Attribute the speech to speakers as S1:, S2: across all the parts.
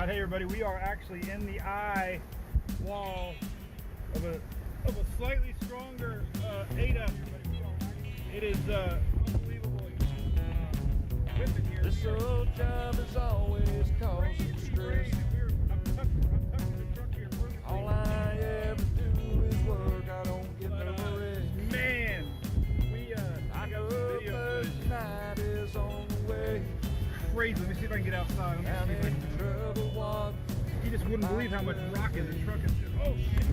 S1: Hey everybody, we are actually in the eye wall of a slightly stronger Ada. It is unbelievable. Whipping here.
S2: This old job is always causing stress.
S1: I'm tucking the truck here perfectly.
S2: All I ever do is work. I don't get no rest.
S1: Man,
S2: I
S1: I
S2: know
S1: got some video
S2: first
S1: footage.
S2: night is on the way.
S1: Crazy. Let me see if I can get outside.
S2: Down in trouble water.
S1: You just wouldn't believe how much rock in the truck is. Oh shit.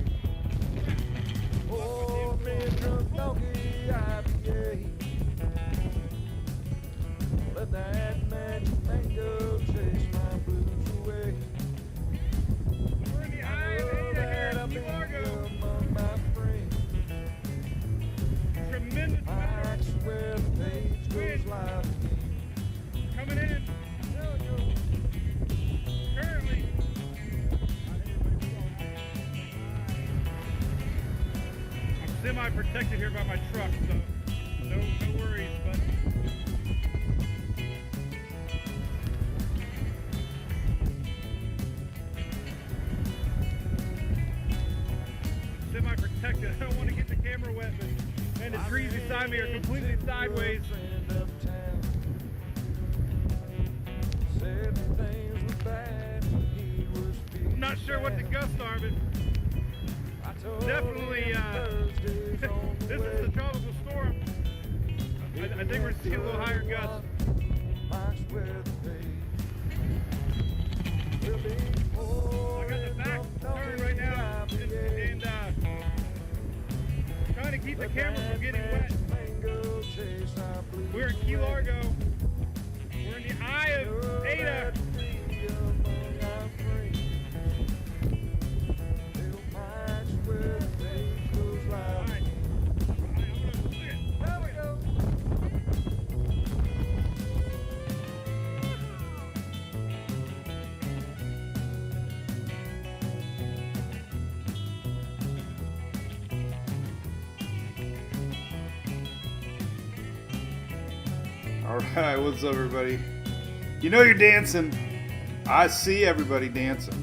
S2: Oh, man, drunk donkey IPA. Let that magic mango chase my blues away.
S1: We're in the eye of Ada here in Key Largo.
S2: Among my friends.
S1: Tremendous power
S2: Mike's where the page goes live.
S1: coming in. Currently, I'm semi-protected here by my truck, so no worries. But semi-protected. I don't want to get the camera wet, but man, the trees beside me are completely sideways. I'm not sure what the gusts are, but definitely this is the tropical storm. I think we're seeing a little higher gusts. So I got the back turn right now and trying to keep the camera from getting wet. We're in Key Largo. We're in the eye of Ada.
S3: All right, what's up, everybody? You know you're dancing. I see everybody dancing.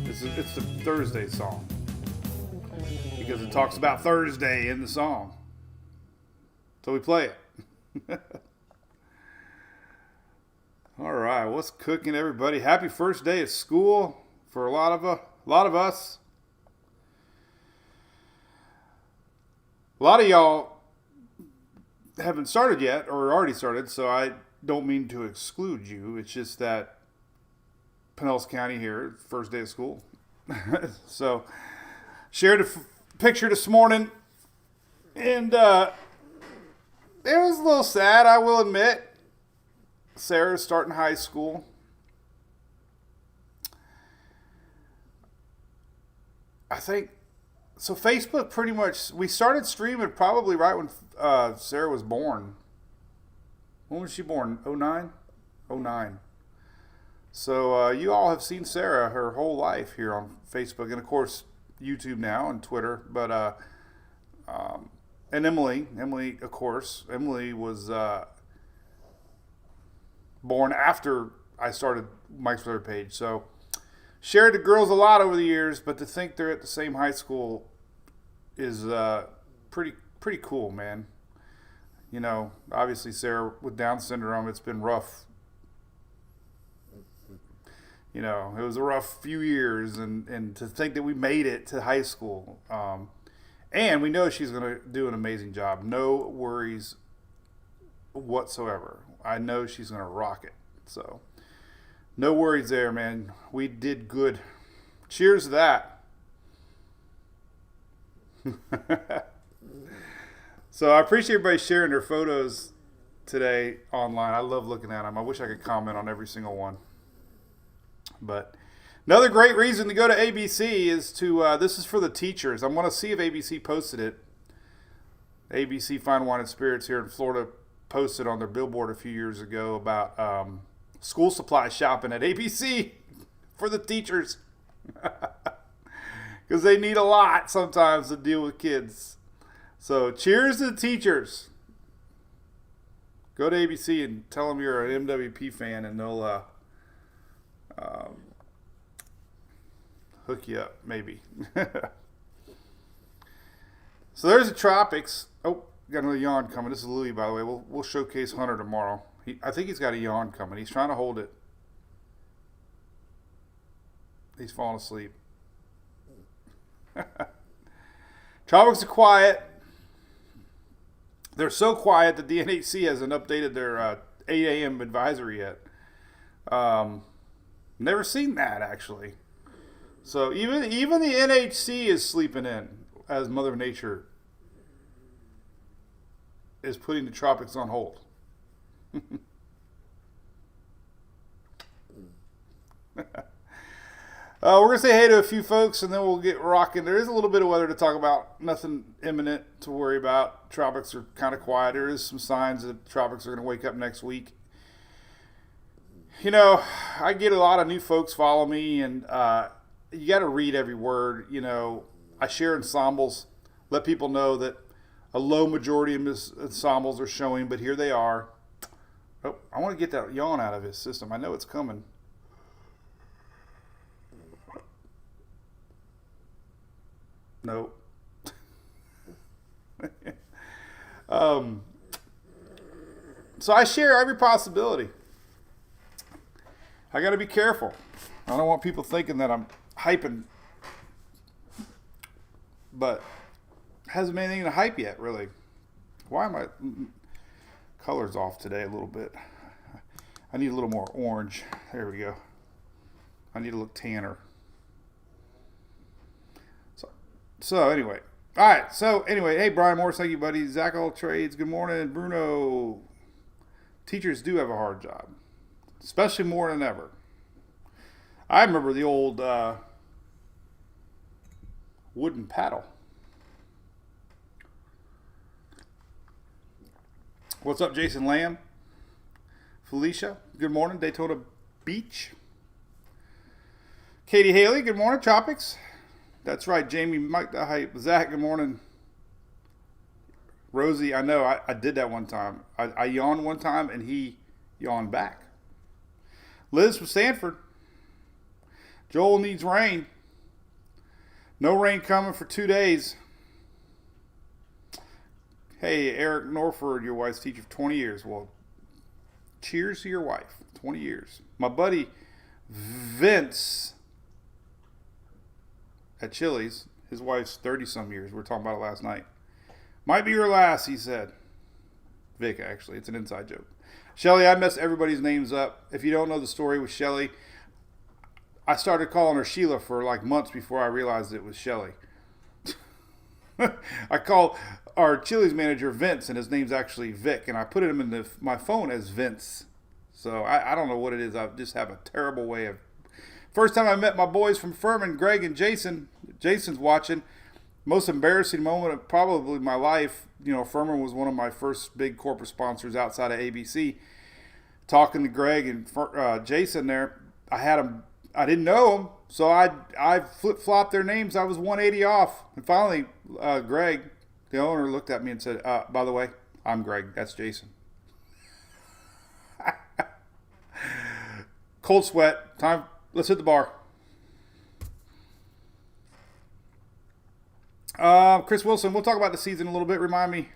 S3: It's the Thursday song because it talks about Thursday in the song, so we play it. All right, what's cooking, everybody? Happy first day of school for a lot of us. A lot of y'all haven't started yet or already started, so I don't mean to exclude you. It's just that Pinellas County here, first day of school. So, shared a picture this morning, and it was a little sad, I will admit. Sarah's starting high school. I think... So Facebook pretty much, we started streaming probably right when Sarah was born. When was she born? 09? 09. So you all have seen Sarah her whole life here on Facebook. And of course, YouTube now and Twitter. But, and Emily, of course. Emily was born after I started Mike's Brother page. So... shared the girls a lot over the years, but to think they're at the same high school is pretty cool, man. You know, obviously Sarah with Down syndrome, it's been rough. You know, it was a rough few years, and to think that we made it to high school. And we know she's going to do an amazing job. No worries whatsoever. I know she's going to rock it. So... no worries there, man. We did good. Cheers to that. So I appreciate everybody sharing their photos today online. I love looking at them. I wish I could comment on every single one. But another great reason to go to ABC is to, this is for the teachers. I'm going to see if ABC posted it. ABC Fine Wine and Spirits here in Florida posted on their billboard a few years ago about school supply shopping at ABC for the teachers. Because they need a lot sometimes to deal with kids. So cheers to the teachers. Go to ABC and tell them you're an MWP fan, and they'll hook you up, maybe. So there's the tropics. Oh, got another yawn coming. This is Louis, by the way. We'll showcase Hunter tomorrow. I think he's got a yawn coming. He's trying to hold it. He's falling asleep. Tropics are quiet. They're so quiet that the NHC hasn't updated their 8 a.m. advisory yet. Never seen that, actually. So even the NHC is sleeping in as Mother Nature is putting the tropics on hold. We're going to say hey to a few folks, and then we'll get rocking. There is a little bit of weather to talk about. Nothing imminent to worry about. Tropics are kind of quiet. There is some signs that tropics are going to wake up next week. You know, I get a lot of new folks follow me, and you got to read every word. You know, I share ensembles, let people know that a low majority of ensembles are showing, but here they are. Oh, I want to get that yawn out of his system. I know it's coming. Nope. So I share every possibility. I got to be careful. I don't want people thinking that I'm hyping, but it hasn't been anything to hype yet, really. Why am I colors off today a little bit? I need a little more orange. There we go. I need to look tanner. So anyway, all right. So anyway, hey Brian Morris, thank you, buddy. Zach All Trades, good morning. Bruno, teachers do have a hard job, especially more than ever. I remember the old wooden paddle. What's up, Jason Lamb? Felicia, good morning. Daytona Beach. Katie Haley, good morning. Tropics. That's right, Jamie, Mike the Hype. Zach, good morning. Rosie, I know, I did that one time. I yawned one time, and he yawned back. Liz from Stanford. Joel needs rain. No rain coming for 2 days. Hey, Eric Norford, your wife's teacher for 20 years. Well, cheers to your wife. 20 years. My buddy Vince at Chili's, his wife's 30-some years. We were talking about it last night. Might be your last, he said. Vic, actually. It's an inside joke. Shelly, I mess everybody's names up. If you don't know the story with Shelly, I started calling her Sheila for like months before I realized it was Shelly. I call our Chili's manager Vince, and his name's actually Vic, and I put him in my phone as Vince. So I don't know what it is. I just have a terrible way of... First time I met my boys from Furman, Greg and Jason. Jason's watching. Most embarrassing moment of probably my life. You know, Furman was one of my first big corporate sponsors outside of ABC. Talking to Greg and Jason there, I didn't know them, so I flip-flopped their names. I was 180 off. And finally, Greg, the owner, looked at me and said, by the way, I'm Greg. That's Jason. Cold sweat. Time. Let's hit the bar. Chris Wilson, we'll talk about the season a little bit. Remind me.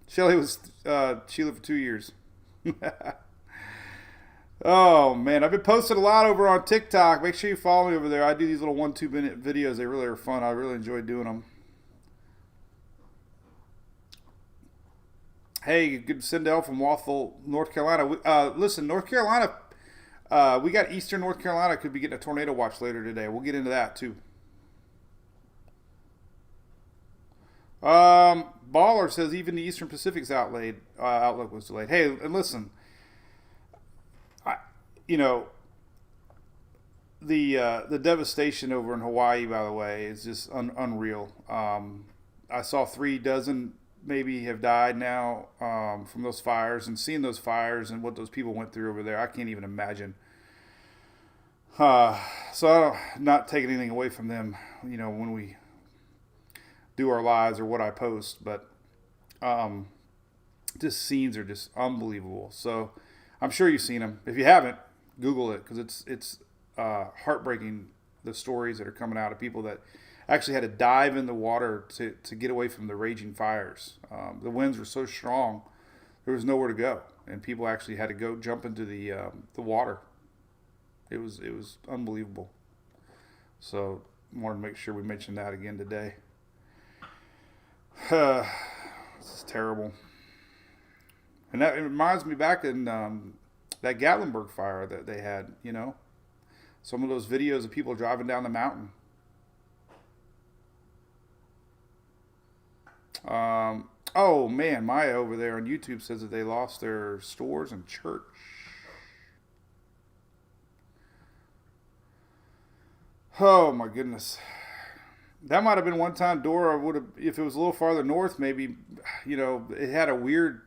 S3: Shelly was Sheila for 2 years. Oh, man. I've been posting a lot over on TikTok. Make sure you follow me over there. I do these little 1-2 minute videos. They really are fun. I really enjoy doing them. Hey, good Sindel from Wathel, North Carolina. Listen, North Carolina, we got Eastern North Carolina could be getting a tornado watch later today. We'll get into that, too. Baller says even the Eastern Pacific's outlook was delayed. Hey, and listen, the devastation over in Hawaii, by the way, is just unreal. I saw 3 dozen maybe have died now from those fires, and seeing those fires and what those people went through over there, I can't even imagine. So I'm not taking anything away from them, when we do our lives or what I post, but just scenes are just unbelievable. So I'm sure you've seen them. If you haven't, Google it, because it's heartbreaking, the stories that are coming out of people that actually had to dive in the water to get away from the raging fires. The winds were so strong, there was nowhere to go, and people actually had to go jump into the water. It was unbelievable. So I wanted to make sure we mentioned that again today. This is terrible. And that, it reminds me back in that Gatlinburg fire that they had, you know. Some of those videos of people driving down the mountain. Oh man, Maya over there on YouTube says that they lost their stores and church. Oh my goodness. That might have been one time Dora would have, if it was a little farther north, maybe, you know, it had a weird,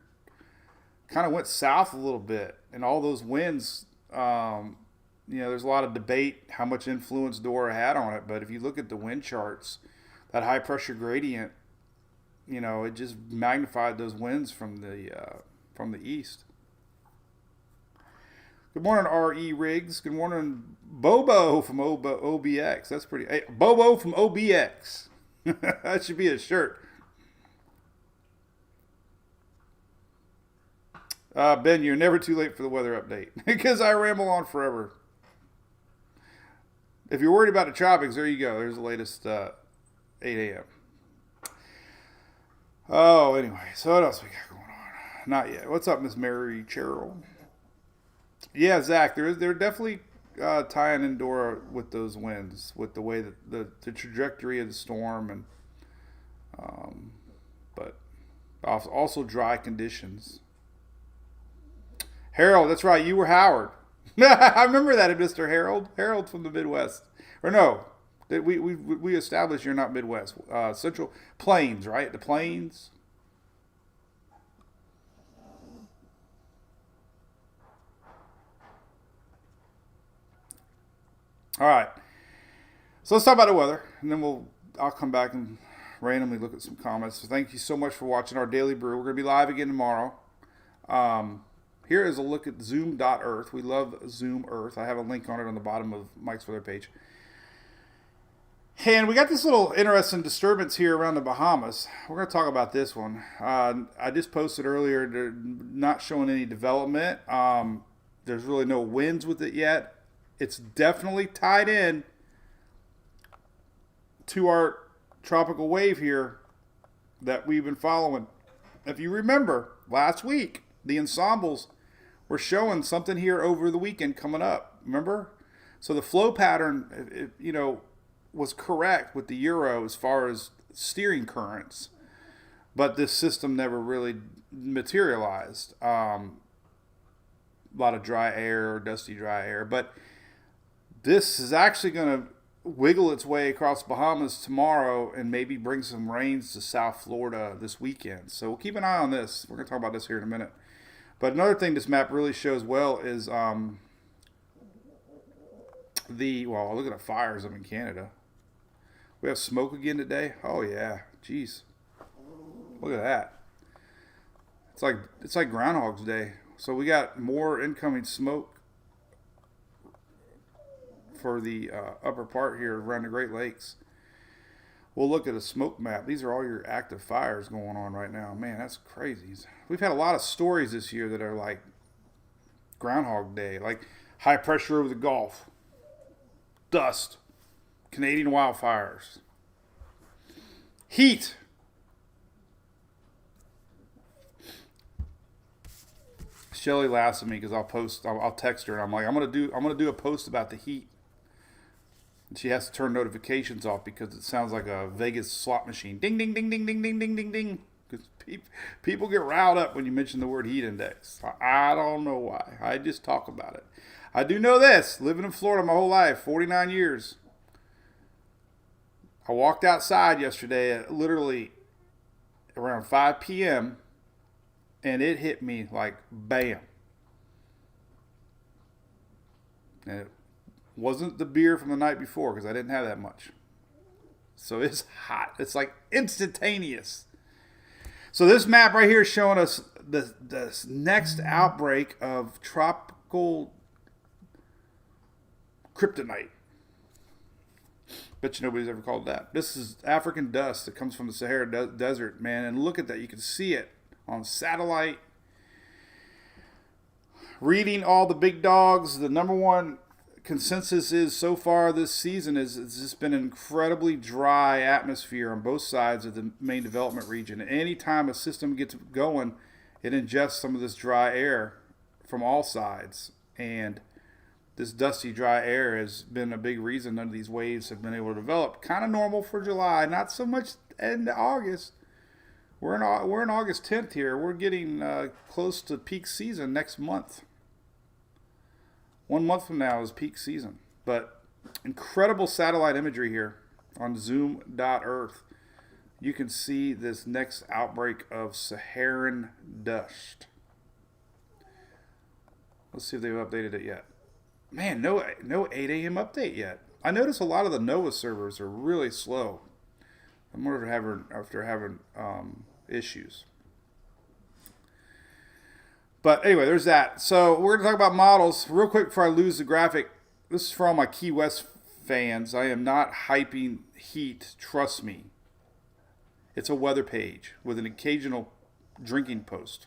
S3: kind of went south a little bit. And all those winds, you know, there's a lot of debate how much influence Dora had on it. But if you look at the wind charts, that high pressure gradient, you know, it just magnified those winds from the east. Good morning, R.E. Riggs. Good morning, Bobo from OBX. That's pretty. Hey, Bobo from OBX. That should be a shirt. Ben, you're never too late for the weather update because I ramble on forever. If you're worried about the tropics, there you go. There's the latest 8 a.m. Oh, anyway. So what else we got going on? Not yet. What's up, Miss Mary Cheryl? Yeah, Zach, they're definitely tying in Dora with those winds, with the way that the trajectory of the storm, and but also dry conditions. Harold, that's right, you were Howard. I remember that, Mr. Harold from the Midwest. Or no, we established you're not Midwest. Central Plains, right? The Plains. All right. So let's talk about the weather, and then I'll come back and randomly look at some comments. So thank you so much for watching our Daily Brew. We're going to be live again tomorrow. Here is a look at Zoom.earth. We love Zoom Earth. I have a link on it on the bottom of Mike's weather page. And we got this little interesting disturbance here around the Bahamas. We're going to talk about this one. I just posted earlier, they're not showing any development. There's really no winds with it yet. It's definitely tied in to our tropical wave here that we've been following. If you remember, last week, the ensembles were showing something here over the weekend coming up. Remember? So the flow pattern, you know, was correct with the Euro as far as steering currents, but this system never really materialized. A lot of dry air, dusty dry air, but this is actually going to wiggle its way across Bahamas tomorrow and maybe bring some rains to South Florida this weekend. So we'll keep an eye on this. We're going to talk about this here in a minute. But another thing this map really shows well is well, look at the fires up in Canada. We have smoke again today. Oh yeah, jeez. Look at that. It's like Groundhog's Day. So we got more incoming smoke for the upper part here around the Great Lakes. We'll look at a smoke map. These are all your active fires going on right now. Man, that's crazy. We've had a lot of stories this year that are like Groundhog Day, like high pressure over the Gulf, dust, Canadian wildfires, heat. Shelly laughs at me because I'll text her and I'm like, I'm gonna do a post about the heat. And she has to turn notifications off because it sounds like a Vegas slot machine. Ding, ding, ding, ding, ding, ding, ding, ding, ding. Because people get riled up when you mention the word heat index. I don't know why. I just talk about it. I do know this. Living in Florida my whole life, 49 years. I walked outside yesterday at literally around 5 p.m. and it hit me like bam. And it wasn't the beer from the night before because I didn't have that much. So it's hot. It's like instantaneous. So this map right here is showing us the next outbreak of tropical kryptonite. Bet you nobody's ever called that. This is African dust that comes from the Sahara Desert, man. And look at that. You can see it on satellite. Reading all the big dogs, the number one consensus is so far this season is it's just been an incredibly dry atmosphere on both sides of the main development region. Anytime a system gets going, it ingests some of this dry air from all sides. And this dusty, dry air has been a big reason none of these waves have been able to develop. Kind of normal for July, not so much end of August. We're in August 10th here. We're getting close to peak season next month. 1 month from now is peak season. But incredible satellite imagery here on zoom.earth. You can see this next outbreak of Saharan dust. Let's see if they've updated it yet. Man, no 8 a.m. update yet. I notice a lot of the NOAA servers are really slow. I'm wondering if they're having issues. But anyway, there's that. So we're going to talk about models real quick before I lose the graphic. This is for all my Key West fans. I am not hyping heat, trust me. It's a weather page with an occasional drinking post.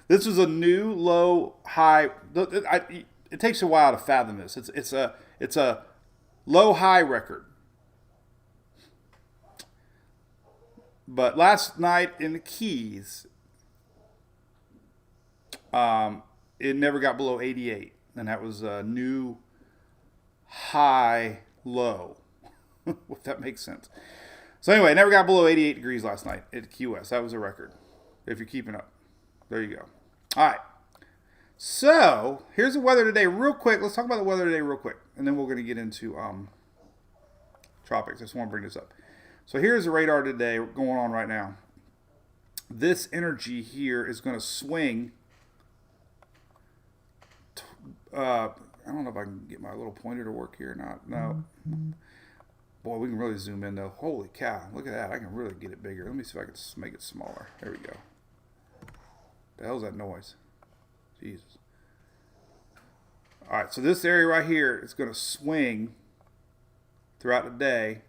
S3: This is a new low high. It takes a while to fathom this. It's a low high record. But last night in the Keys, it never got below 88, and that was a new high low. If that makes sense. So anyway, it never got below 88 degrees last night at Key West. That was a record. If you're keeping up. There you go. All right. So, here's the weather today real quick. Let's talk about the weather today real quick. And then we're going to get into tropics. I just want to bring this up. So, here's the radar today going on right now. This energy here is going to swing. I don't know if I can get my little pointer to work here or not. No. Boy, we can really zoom in though. Holy cow. Look at that. I can really get it bigger. Let me see if I can make it smaller. There we go. The hell's that noise? Jesus. All right, so this area right here is going to swing throughout the day.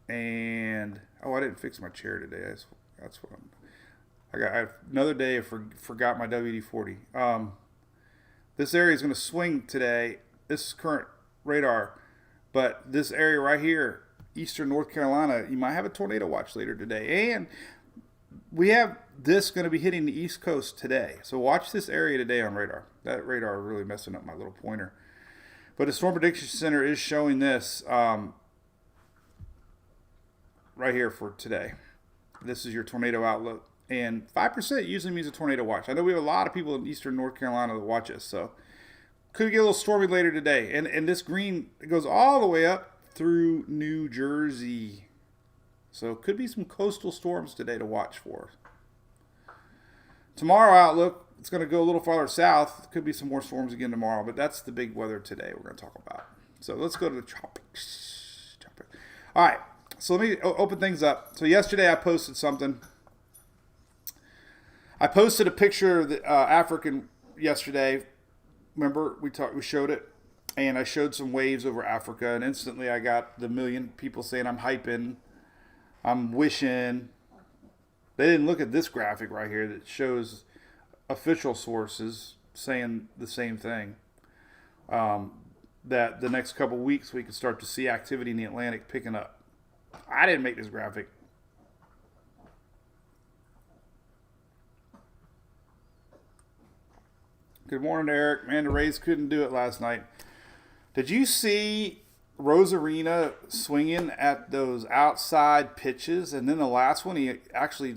S3: And, oh, I didn't fix my chair today. That's what I have another day I forgot my WD-40. This area is going to swing today. This is current radar. But this area right here, eastern North Carolina, you might have a tornado watch later today. And we have this going to be hitting the East Coast today. So watch this area today on radar. That radar is really messing up my little pointer. But the Storm Prediction Center is showing this right here for today. This is your tornado outlook. And 5% usually means a tornado watch. I know we have a lot of people in eastern North Carolina that watch us. So could get a little stormy later today. And this green goes all the way up through New Jersey. So could be some coastal storms today to watch for. Tomorrow outlook, it's going to go a little farther south. Could be some more storms again tomorrow, but that's the big weather today we're going to talk about. So let's go to the tropics. All right, so let me open things up. So yesterday I posted something. I posted a picture of the African yesterday. Remember we showed it, and I showed some waves over Africa, and instantly I got the million people saying I'm hyping. I'm wishing. They didn't look at this graphic right here that shows official sources saying the same thing. That the next couple weeks we could start to see activity in the Atlantic picking up. I didn't make this graphic. Good morning, Eric. Man, the Rays couldn't do it last night. Did you see Rosarina swinging at those outside pitches, and then the last one he actually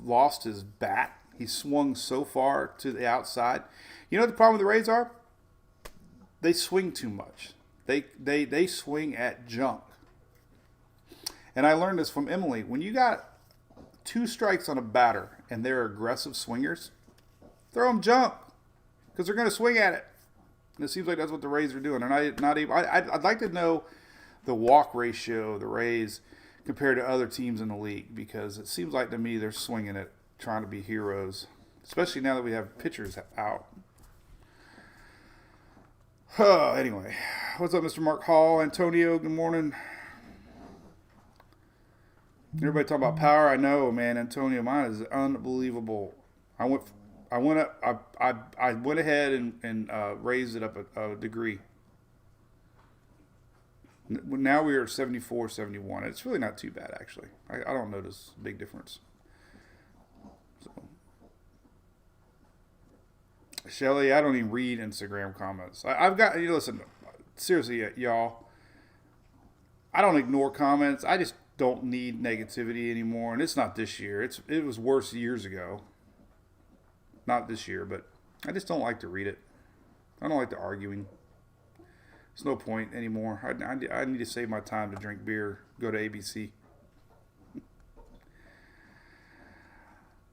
S3: lost his bat? He swung so far to the outside. You know what the problem with the Rays are? They swing too much. They swing at junk. And I learned this from Emily. When you got 2 strikes on a batter and they're aggressive swingers, throw them junk because they're going to swing at it. And it seems like that's what the Rays are doing. And I'd like to know the walk ratio of the Rays, compared to other teams in the league, because it seems like to me they're swinging it, trying to be heroes, especially now that we have pitchers out. Anyway, what's up, Mr. Mark Hall? Antonio, good morning. Everybody talking about power. I know, man. Antonio, mine is unbelievable. I went ahead and raised it up a degree. Now we are 74, 71. It's really not too bad, actually. I don't notice a big difference. So, Shelly, I don't even read Instagram comments. I've got, listen, seriously, y'all, I don't ignore comments. I just don't need negativity anymore. And it's not this year. It was worse years ago. Not this year, but I just don't like to read it. I don't like the arguing. There's no point anymore. I need to save my time to drink beer, go to ABC.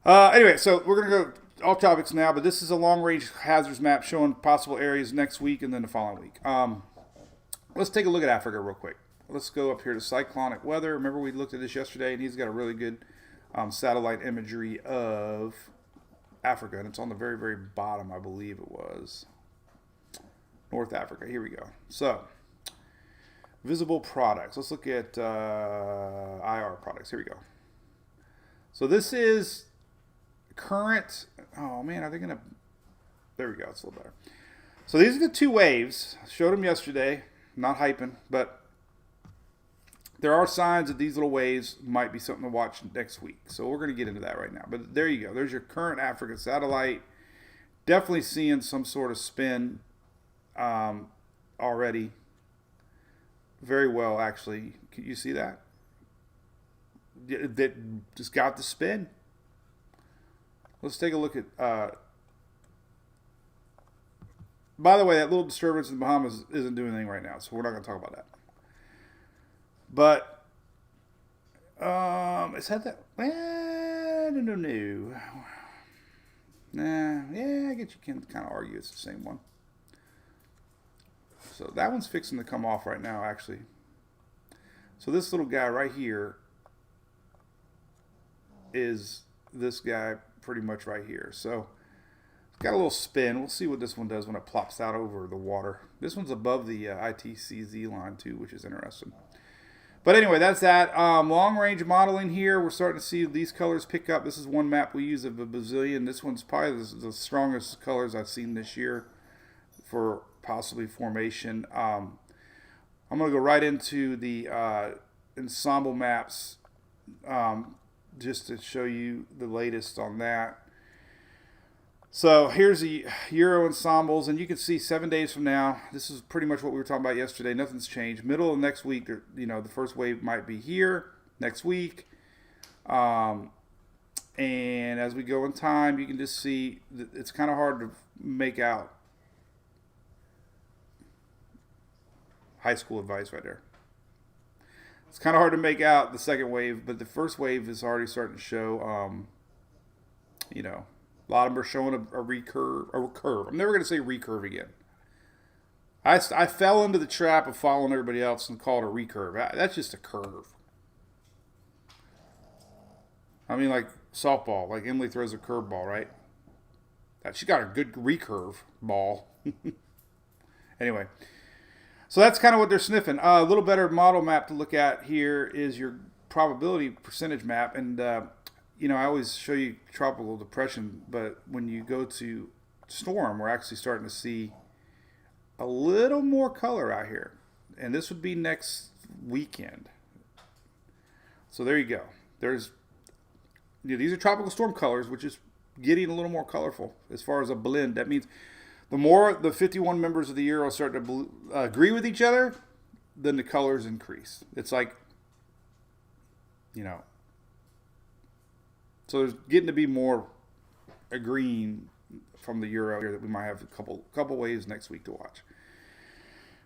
S3: Anyway, so we're going to go off topics now, but this is a long-range hazards map showing possible areas next week and then the following week. Let's take a look at Africa real quick. Let's go up here to cyclonic weather. Remember we looked at this yesterday, and he's got a really good satellite imagery of Africa, and it's on the very, very bottom, I believe it was. North Africa. Here we go. So, visible products. Let's look at IR products. Here we go. So this is current. Oh man, are they gonna? There we go. It's a little better. So these are the two waves. I showed them yesterday. Not hyping, but there are signs that these little waves might be something to watch next week. So we're going to get into that right now. But there you go. There's your current Africa satellite. Definitely seeing some sort of spin already. Very well, actually. Can you see that? That just got the spin. Let's take a look at... by the way, that little disturbance in the Bahamas isn't doing anything right now, so we're not going to talk about that. But is that? No. Nah, yeah, I guess you can kind of argue it's the same one. So that one's fixing to come off right now, actually. So this little guy right here is this guy pretty much right here. So it's got a little spin. We'll see what this one does when it plops out over the water. This one's above the ITCZ line too, which is interesting. But anyway, that's that. Long-range modeling here. We're starting to see these colors pick up. This is one map we use of a Brazilian. This one's probably the strongest colors I've seen this year for possibly formation. I'm going to go right into the ensemble maps just to show you the latest on that. So here's the Euro ensembles, and you can see 7 days from now, this is pretty much what we were talking about yesterday. Nothing's changed. Middle of next week, the first wave might be here next week. And as we go in time, you can just see that it's kind of hard to make out. High school advice right there. It's kind of hard to make out the second wave, but the first wave is already starting to show, a lot of them are showing a recurve. I'm never going to say recurve again. I fell into the trap of following everybody else and called it a recurve. That's just a curve. I mean, like softball. Like Emily throws a curveball, right? She got a good recurve ball. Anyway. So that's kind of what they're sniffing. A little better model map to look at here is your probability percentage map. And I always show you tropical depression, but when you go to storm, we're actually starting to see a little more color out here. And this would be next weekend. So there you go. These are tropical storm colors, which is getting a little more colorful as far as a blend. That means the more the 51 members of the Euro start to agree with each other, then the colors increase. It's like, so there's getting to be more agreeing from the Euro here that we might have a couple waves next week to watch.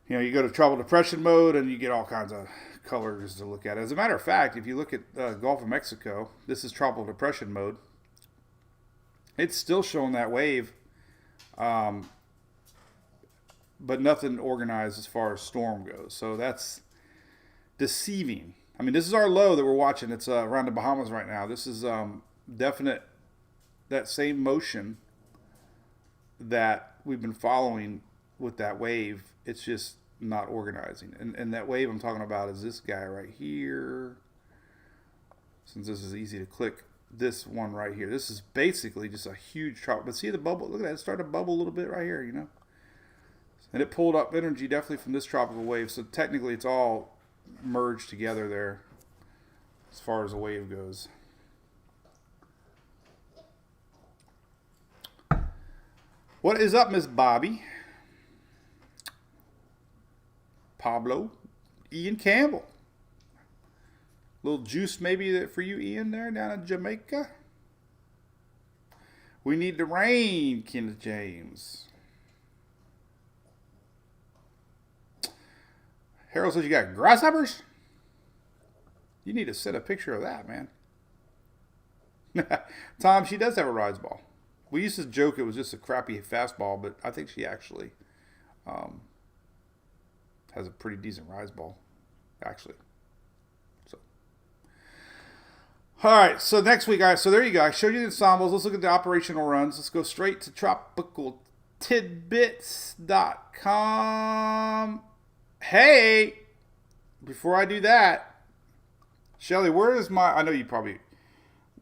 S3: You go to tropical depression mode and you get all kinds of colors to look at. As a matter of fact, if you look at Gulf of Mexico, this is tropical depression mode. It's still showing that wave, but nothing organized as far as storm goes. So that's deceiving. I mean, this is our low that we're watching. It's around the Bahamas right now. This is definite, that same motion that we've been following with that wave. It's just not organizing. And that wave I'm talking about is this guy right here. Since this is easy to click, this one right here. This is basically just a huge tropical. But see the bubble? Look at that. It started to bubble a little bit right here, you know? And it pulled up energy definitely from this tropical wave. So technically it's all merged together there as far as the wave goes. What is up, Miss Bobby? Pablo, Ian Campbell. Little juice maybe for you, Ian, there down in Jamaica. We need the rain, Kenneth James. Harold says you got grasshoppers? You need to send a picture of that, man. Tom, she does have a rise ball. We used to joke it was just a crappy fastball, but I think she actually has a pretty decent rise ball, actually. So, all right. So next week, all right. So there you go. I showed you the ensembles. Let's look at the operational runs. Let's go straight to tropicaltidbits.com. Hey, before I do that, Shelly, where is my? I know you probably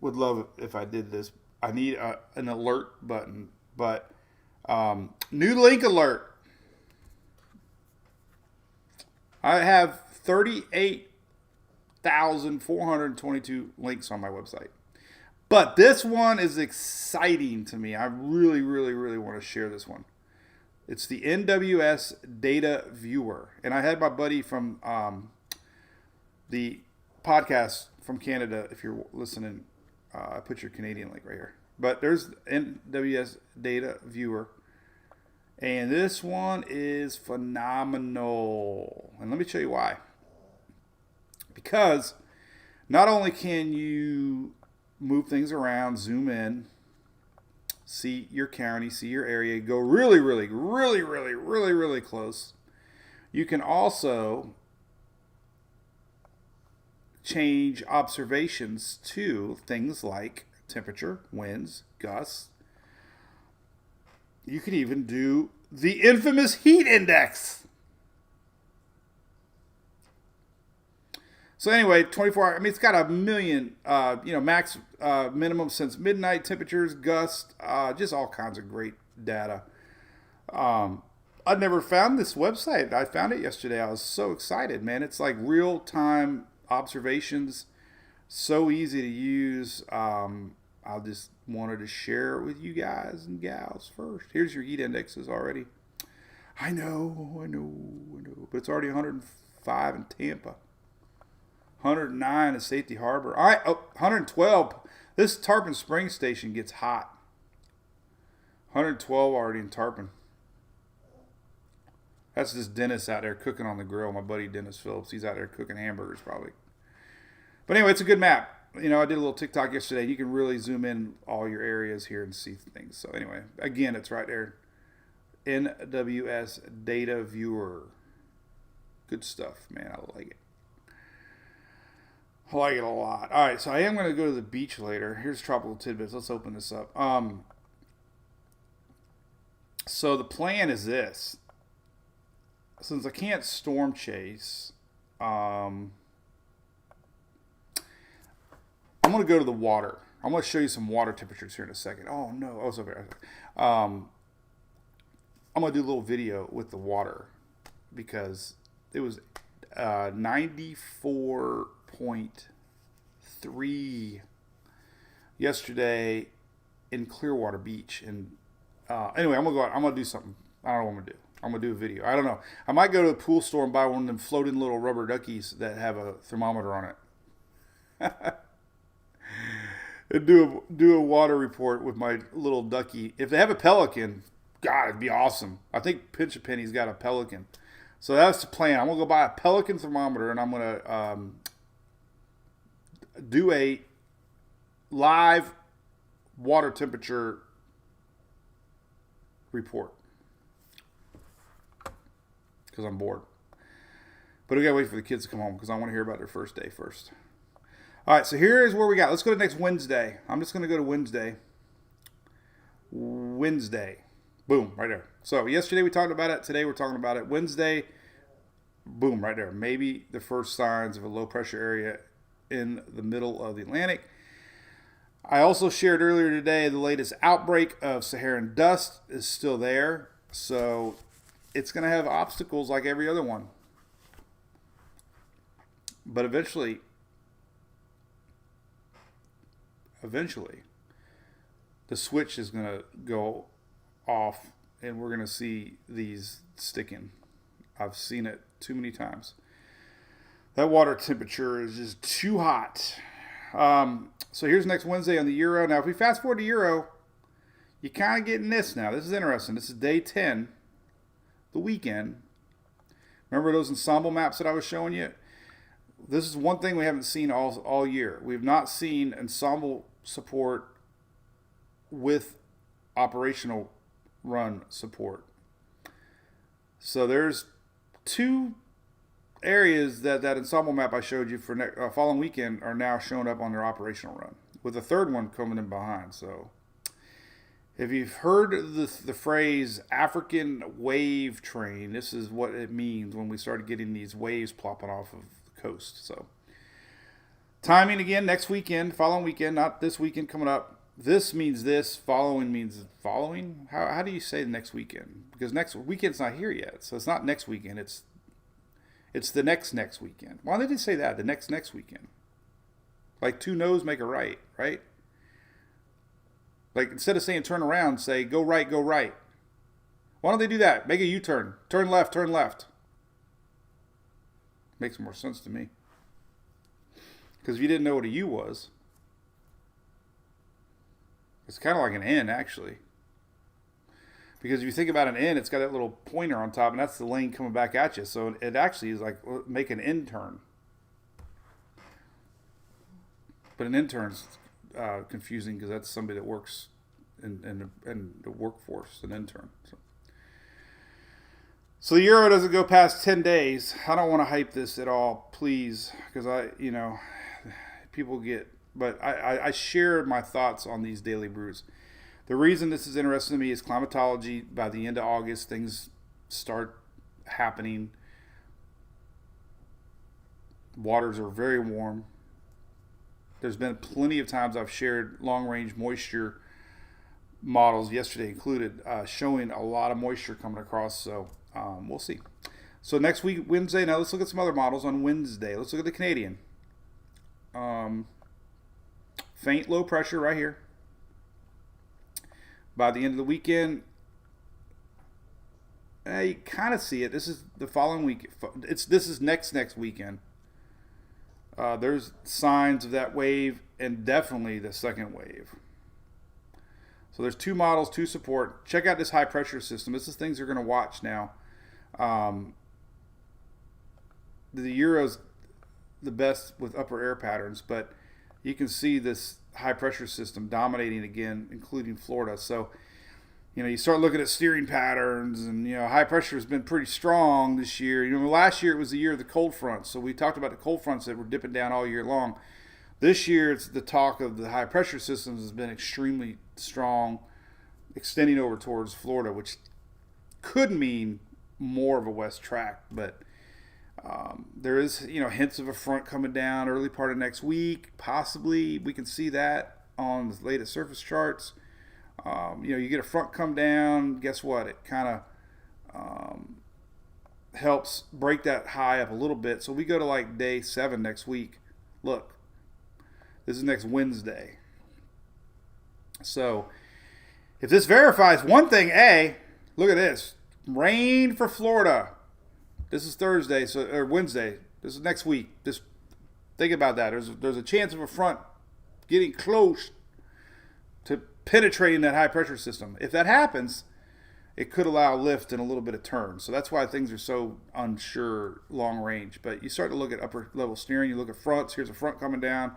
S3: would love it if I did this. I need an alert button, but new link alert. I have 38,422 links on my website. But this one is exciting to me. I really, really, really want to share this one. It's the NWS Data Viewer. And I had my buddy from the podcast from Canada, if you're listening, I put your Canadian link right here. But there's NWS Data Viewer. And this one is phenomenal. And let me show you why. Because not only can you move things around, zoom in, see your county, see your area, go really, really, really, really, really, really close. You can also change observations to things like temperature, winds, gusts. You can even do the infamous heat index. So anyway, 24 hour, I mean, it's got a million, max, minimum since midnight temperatures, gusts, just all kinds of great data. I'd never found this website. I found it yesterday. I was so excited, man. It's like real time observations, so easy to use. I just wanted to share it with you guys and gals first. Here's your heat indexes already. I know, but it's already 105 in Tampa. 109 in Safety Harbor. All right, 112. This Tarpon Springs station gets hot. 112 already in Tarpon. That's just Dennis out there cooking on the grill. My buddy Dennis Phillips. He's out there cooking hamburgers probably. But anyway, it's a good map. You know, I did a little TikTok yesterday. You can really zoom in all your areas here and see things. So anyway, again, it's right there. NWS Data Viewer. Good stuff, man. I like it. I like it a lot. All right, so I am going to go to the beach later. Here's Tropical Tidbits. Let's open this up. So the plan is this. Since I can't storm chase, I'm going to go to the water. I'm going to show you some water temperatures here in a second. Oh, no. Oh, it's over here. I'm going to do a little video with the water because it was 94.3 yesterday in Clearwater Beach. And anyway, I'm going to go out. I'm going to do something. I don't know what I'm going to do. I'm going to do a video. I don't know. I might go to the pool store and buy one of them floating little rubber duckies that have a thermometer on it. And do a water report with my little ducky. If they have a pelican, God, it'd be awesome. I think Pinch a Penny's got a pelican. So that's the plan. I'm going to go buy a pelican thermometer and I'm going to do a live water temperature report. Because I'm bored. But we got to wait for the kids to come home because I want to hear about their first day first. All right, so here's where we got. Let's go to next Wednesday. I'm just going to go to Wednesday. Wednesday. Boom, right there. So yesterday we talked about it. Today we're talking about it. Wednesday, boom, right there. Maybe the first signs of a low pressure area in the middle of the Atlantic. I also shared earlier today the latest outbreak of Saharan dust is still there. So it's going to have obstacles like every other one. But eventually, the switch is going to go off and we're going to see these sticking. I've seen it too many times. That water temperature is just too hot. So here's next Wednesday on the Euro. Now, if we fast forward to Euro, you're kind of getting this now. This is interesting. This is day 10, the weekend. Remember those ensemble maps that I was showing you? This is one thing we haven't seen all year. We've not seen ensemble support with operational run support. So there's two areas that ensemble map I showed you for following weekend are now showing up on their operational run, with a third one coming in behind. So if you've heard the phrase African wave train, this is what it means when we started getting these waves plopping off of the coast. So timing again, next weekend, following weekend, not this weekend coming up. This means this, following means following. How do you say the next weekend? Because next weekend's not here yet. So it's not next weekend, it's the next weekend. Why did they say that? The next weekend. Like two no's make a right, right? Like instead of saying turn around, say go right, go right. Why don't they do that? Make a U-turn. Turn left, turn left. Makes more sense to me. Because if you didn't know what a U was, it's kind of like an N, actually. Because if you think about an N, it's got that little pointer on top, and that's the lane coming back at you. So it actually is like make an N turn. But an intern's confusing because that's somebody that works in the workforce, an intern. So the Euro doesn't go past 10 days. I don't want to hype this at all, please, because people get. But I share my thoughts on these daily brews. The reason this is interesting to me is climatology. By the end of August, things start happening. Waters are very warm. There's been plenty of times I've shared long-range moisture models, yesterday included, showing a lot of moisture coming across. So we'll see. So next week, Wednesday. Now let's look at some other models on Wednesday. Let's look at the Canadian. Faint low pressure right here. By the end of the weekend, you kind of see it. This is the following week. This is next weekend. There's signs of that wave and definitely the second wave. So there's two models, two support. Check out this high pressure system. This is things you're going to watch now. The Euro's the best with upper air patterns, but you can see this high pressure system dominating again, including Florida. So, you start looking at steering patterns, and, high pressure has been pretty strong this year. Last year it was the year of the cold fronts. So we talked about the cold fronts that were dipping down all year long. This year it's the talk of the high pressure systems has been extremely strong, extending over towards Florida, which could mean more of a west track, but there is, hints of a front coming down early part of next week. Possibly we can see that on the latest surface charts. You get a front come down. Guess what? It kind of helps break that high up a little bit. So we go to like day 7 next week. Look, this is next Wednesday. So if this verifies one thing, look at this. Rain for Florida. This is Thursday, or Wednesday. This is next week. Just think about that. There's a chance of a front getting close to penetrating that high pressure system. If that happens, it could allow lift and a little bit of turn. So that's why things are so unsure long range. But you start to look at upper level steering. You look at fronts. Here's a front coming down.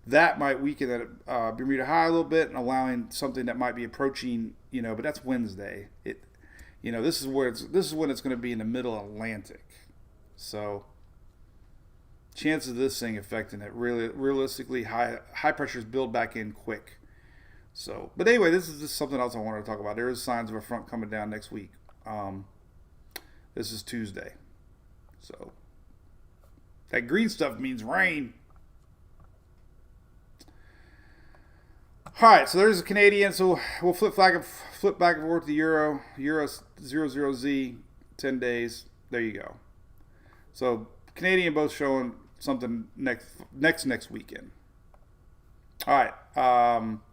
S3: That might weaken that Bermuda high a little bit and allowing something that might be approaching. But that's Wednesday. This is when it's going to be in the middle Atlantic. So chances of this thing affecting it really realistically high pressures build back in quick. So, but anyway, this is just something else I wanted to talk about. There is signs of a front coming down next week. This is Tuesday, so that green stuff means rain. All right, so there's a Canadian. So we'll flip back and forth to the euro. Euro 00Z 10 days. There you go. So Canadian both showing something next weekend. All right,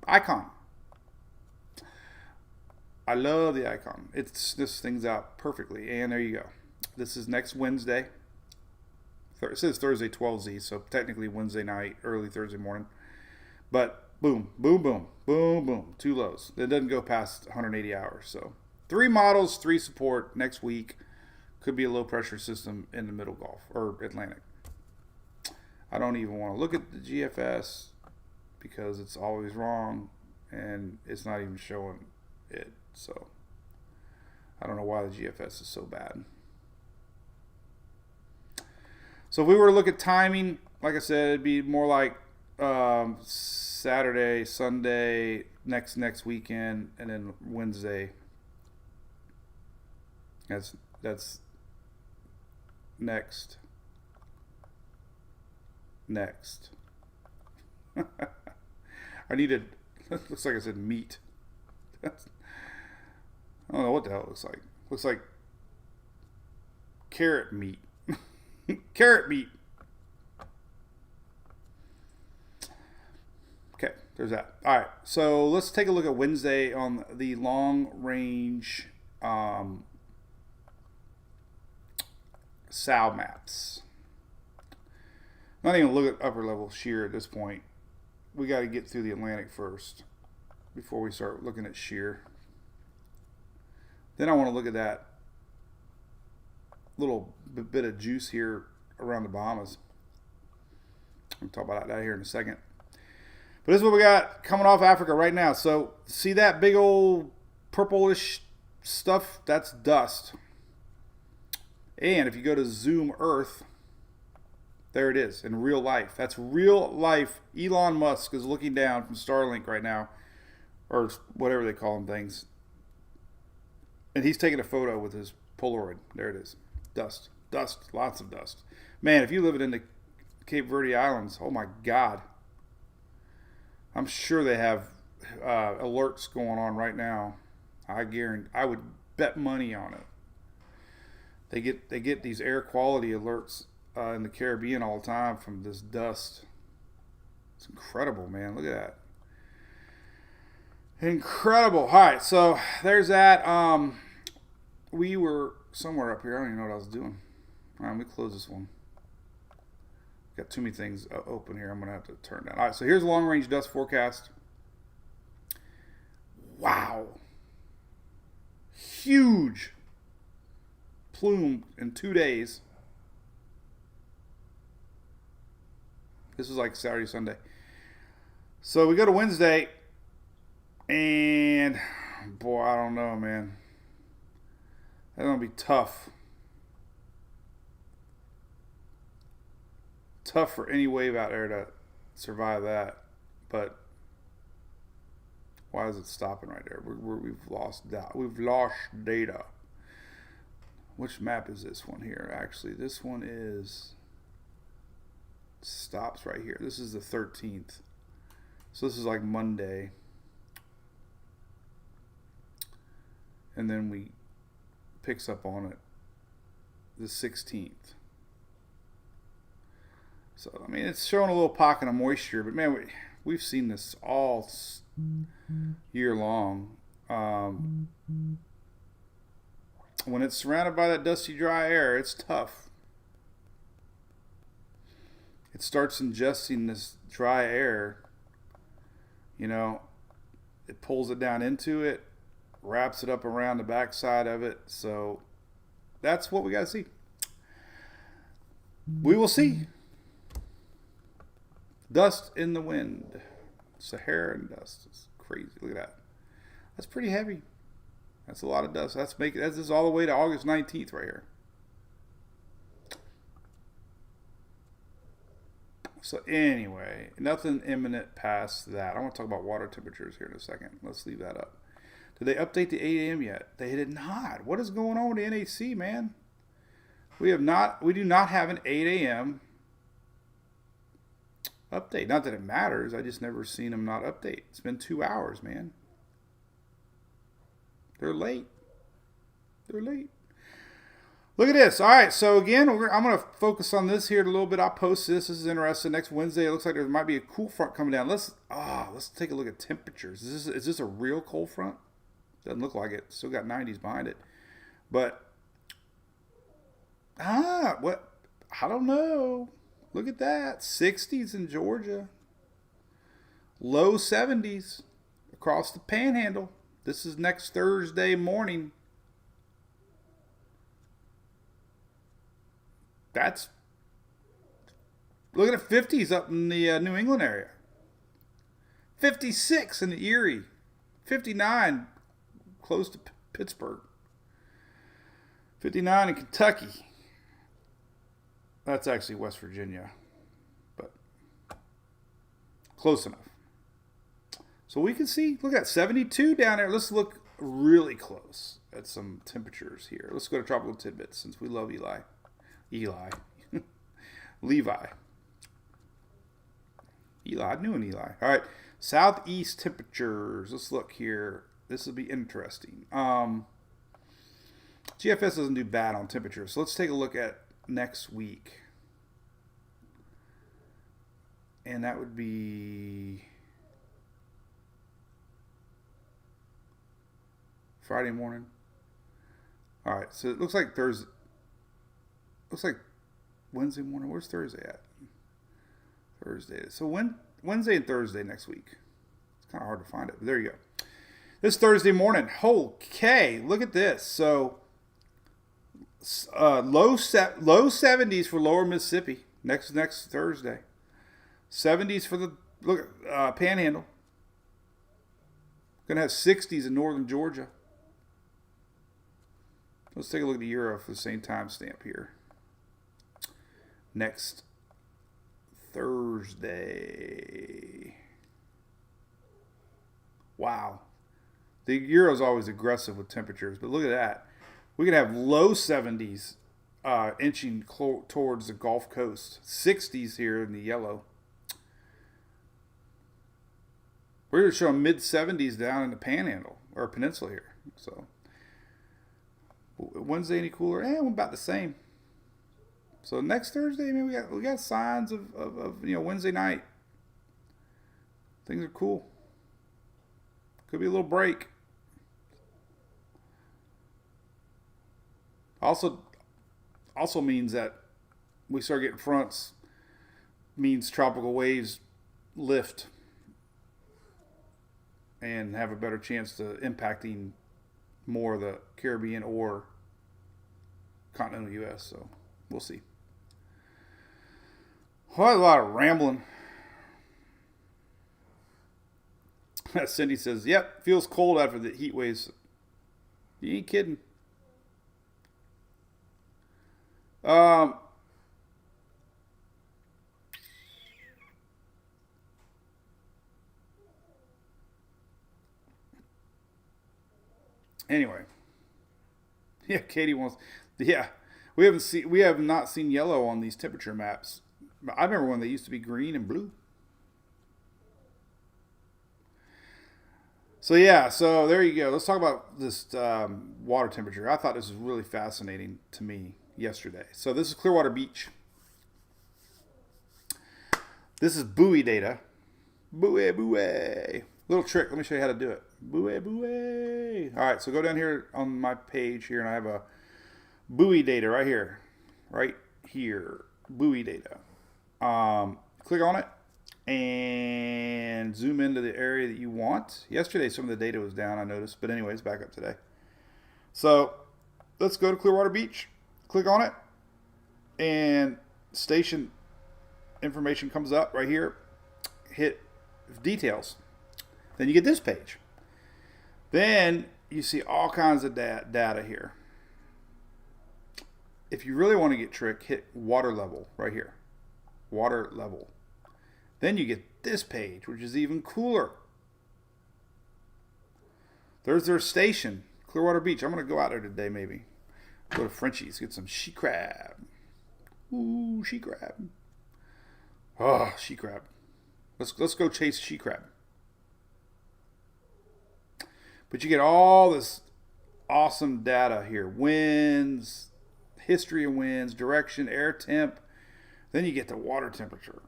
S3: icon. I love the icon. This thing's out perfectly, and there you go. This is next Wednesday. It says Thursday 12Z, so technically Wednesday night, early Thursday morning. But boom, boom, boom, boom, boom. 2 lows. It doesn't go past 180 hours. So 3 models, 3 support next week. Could be a low pressure system in the middle Gulf or Atlantic. I don't even want to look at the GFS because it's always wrong and it's not even showing it. So I don't know why the GFS is so bad. So if we were to look at timing, like I said, it'd be more like Saturday, Sunday, next weekend, and then Wednesday. That's next. I needed. Looks like I said meat. I don't know what the hell it looks like. Looks like carrot meat. Carrot meat. Okay, there's that. All right, so let's take a look at Wednesday on the long range SAL maps. Not even look at upper level shear at this point. We got to get through the Atlantic first before we start looking at shear. Then I want to look at that little bit of juice here around the Bahamas. I'll talk about that here in a second. But this is what we got coming off Africa right now. So see that big old purplish stuff? That's dust. And if you go to Zoom Earth, there it is in real life. That's real life. Elon Musk is looking down from Starlink right now, or whatever they call them things. And he's taking a photo with his Polaroid. There it is. Dust. Dust. Lots of dust. Man, if you live in the Cape Verde Islands, oh my God. I'm sure they have alerts going on right now. I would bet money on it. They get these air quality alerts in the Caribbean all the time from this dust. It's incredible, man. Look at that. Incredible. All right, so there's that. We were somewhere up here. I don't even know what I was doing. All right, let me close this one. Got too many things open here. I'm going to have to turn down. All right, so here's a long-range dust forecast. Wow. Huge plume in 2 days. This is like Saturday, Sunday. So we go to Wednesday, and boy, I don't know, man. That's going to be tough. Tough for any wave out there to survive that. But why is it stopping right there? We've lost data. Which map is this one here? Actually, this one stops right here. This is the 13th. So this is like Monday. And then we picks up on it the 16th. So, I mean, it's showing a little pocket of moisture, but man, we've seen this all year long. When it's surrounded by that dusty, dry air, it's tough. It starts ingesting this dry air, you know, it pulls it down into it, wraps it up around the backside of it. So that's what we got to see. We will see. Dust in the wind. Saharan dust. It's crazy. Look at that. That's pretty heavy. That's a lot of dust. That's this all the way to August 19th right here. So anyway, nothing imminent past that. I want to talk about water temperatures here in a second. Let's leave that up. Did they update the 8 a.m. yet? They did not. What is going on with the NAC, man? We do not have an 8 a.m. update. Not that it matters. I just never seen them not update. It's been 2 hours, man. They're late. They're late. Look at this. All right, so again, I'm going to focus on this here a little bit. I'll post this. This is interesting. Next Wednesday, it looks like there might be a cool front coming down. Let's take a look at temperatures. Is this a real cold front? Doesn't look like it. Still got 90s behind it. But, what? I don't know. Look at that. 60s in Georgia. Low 70s across the panhandle. This is next Thursday morning. Look at the 50s up in the New England area. 56 in the Erie. 59 close to Pittsburgh. 59 in Kentucky. That's actually West Virginia, but close enough. So we can see, look at 72 down there. Let's look really close at some temperatures here. Let's go to Tropical Tidbits since we love Levi. I knew an Eli. All right, southeast temperatures. Let's look here. This will be interesting. GFS doesn't do bad on temperatures. So let's take a look at next week. And that would be Friday morning. All right, so it looks like Thursday. Looks like Wednesday morning. Where's Thursday at? Thursday. So Wednesday and Thursday next week. It's kind of hard to find it, but there you go. This Thursday morning. Okay, look at this. So low 70s for lower Mississippi next Thursday. 70s for the Panhandle. Gonna have 60s in northern Georgia. Let's take a look at the Euro for the same timestamp here. Next Thursday. Wow. The Euro's always aggressive with temperatures, but look at that. We could have low 70s inching towards the Gulf Coast. 60s here in the yellow. We're showing mid 70s down in the Panhandle or Peninsula here. So Wednesday any cooler? About the same. So next Thursday, we got signs of Wednesday night. Things are cool. Could be a little break. Also means that we start getting fronts. Means tropical waves lift and have a better chance to impacting more of the Caribbean or continental U.S. So we'll see. Well, a lot of rambling. Cindy says, "Yep, feels cold after the heat waves." You ain't kidding. Anyway, yeah, Katie wants. Yeah, we have not seen yellow on these temperature maps. I remember when they used to be green and blue. So yeah, so there you go. Let's talk about this water temperature. I thought this was really fascinating to me yesterday. So this is Clearwater Beach. This is buoy data. Buoy. Little trick. Let me show you how to do it. Buoy. All right, so go down here on my page here, and I have a buoy data right here. Buoy data. Click on it and zoom into the area that you want. Yesterday, some of the data was down, I noticed, but anyways, back up today. So let's go to Clearwater Beach. Click on it, and station information comes up right here. Hit details. Then you get this page. Then you see all kinds of data here. If you really want to get tricked, hit water level right here. Water level. Then you get this page, which is even cooler. There's their station, Clearwater Beach. I'm going to go out there today, maybe. Go to Frenchie's, get some she crab. Ooh, she crab. Oh, she crab. Let's go chase she crab. But you get all this awesome data here. Winds, history of winds, direction, air temp. Then you get the water temperature.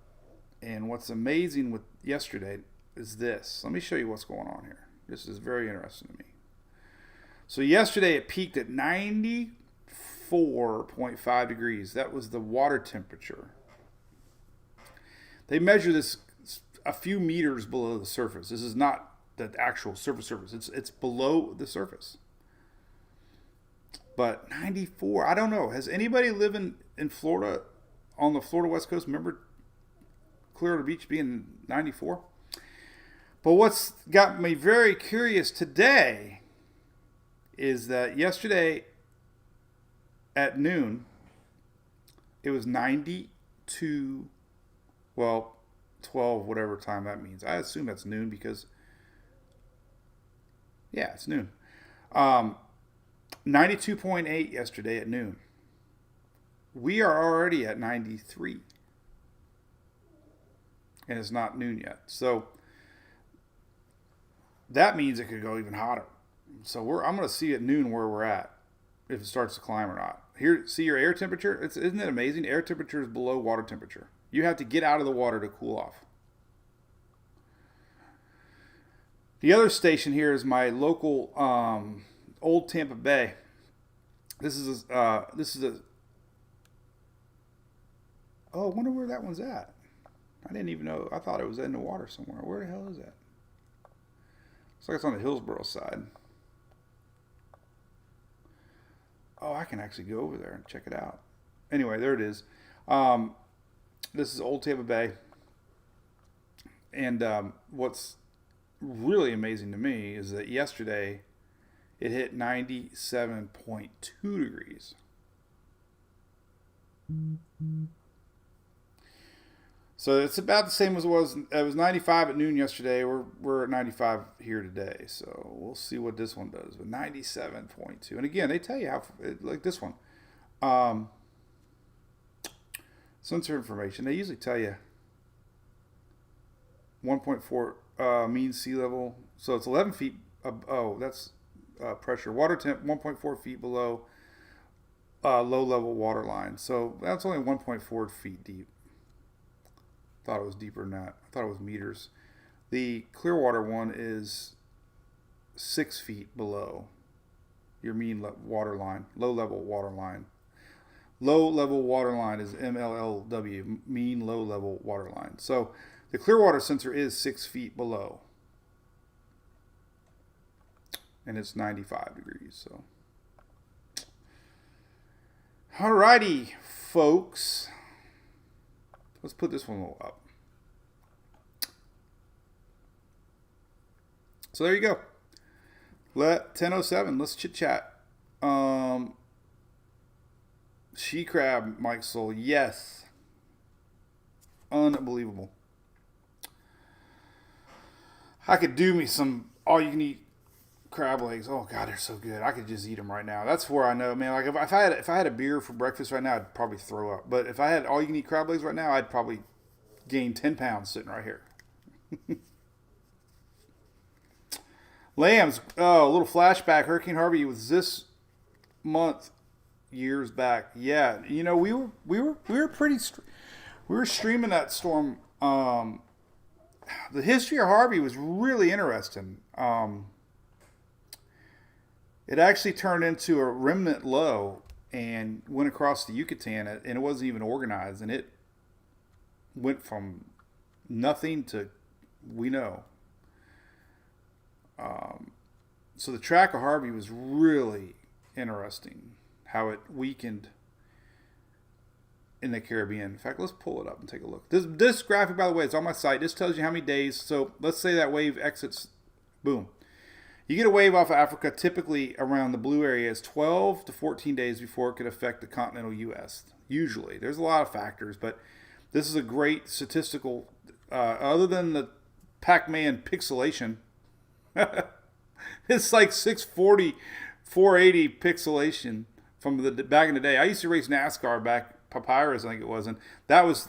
S3: And what's amazing with yesterday is this. Let me show you what's going on here. This is very interesting to me. So yesterday it peaked at 94.5 degrees. That was the water temperature. They measure this a few meters below the surface. This is not the actual surface. It's below the surface. But 94, I don't know. Has anybody living in Florida, on the Florida West Coast, remember Clearwater Beach being 94? But what's got me very curious today is that yesterday at noon, it was 92, well, 12, whatever time that means. I assume that's noon because, yeah, it's noon. 92.8 yesterday at noon. We are already at 93. And it's not noon yet. So that means it could go even hotter. So I'm going to see at noon where we're at, if it starts to climb or not. Here, see your air temperature? Isn't it amazing? Air temperature is below water temperature. You have to get out of the water to cool off. The other station here is my local Old Tampa Bay. This is a oh, I wonder where that one's at. I didn't even know. I thought it was in the water somewhere. Where the hell is that? Looks like it's on the Hillsborough side. Oh, I can actually go over there and check it out. Anyway, there it is. This is Old Tampa Bay. And what's really amazing to me is that yesterday it hit 97.2 degrees. So it's about the same as it was. It was 95 at noon yesterday. We're at 95 here today. So we'll see what this one does. But 97.2. And again, they tell you how, like this one. Sensor information. They usually tell you 1.4 mean sea level. So it's 11 feet. Oh, that's pressure. Water temp 1.4 feet below low level water line. So that's only 1.4 feet deep. Thought it was deeper than that. I thought it was meters. The Clearwater one is 6 feet below your mean water line, low level water line. Low level water line is MLLW, mean low level water line. So the Clearwater sensor is 6 feet below, and it's 95 degrees. So, alrighty, folks. Let's put this one a little up. So there you go. 10:07. Let's chit chat. She crab, Mike Soul. Yes. Unbelievable. I could do me some all you can eat crab legs. Oh God, they're so good. I could just eat them right now. That's where I know, man. Like if I had a beer for breakfast right now, I'd probably throw up. But if I had all you can eat crab legs right now, I'd probably gain 10 pounds sitting right here. Lambs. Oh, a little flashback. Hurricane Harvey was this month, years back. Yeah, you know we were pretty. We were streaming that storm. The history of Harvey was really interesting. It actually turned into a remnant low and went across the Yucatan, and it wasn't even organized, and it went from nothing to we know. So the track of Harvey was really interesting, how it weakened in the Caribbean. In fact, let's pull it up and take a look. This graphic, by the way, is on my site. This tells you how many days. So let's say that wave exits, boom. You get a wave off of Africa typically around the blue area is 12 to 14 days before it could affect the continental U.S. Usually. There's a lot of factors, but this is a great statistical other than the Pac-Man pixelation, it's like 640, 480 pixelation from the back in the day. I used to race NASCAR back, Papyrus, I think it was, and that was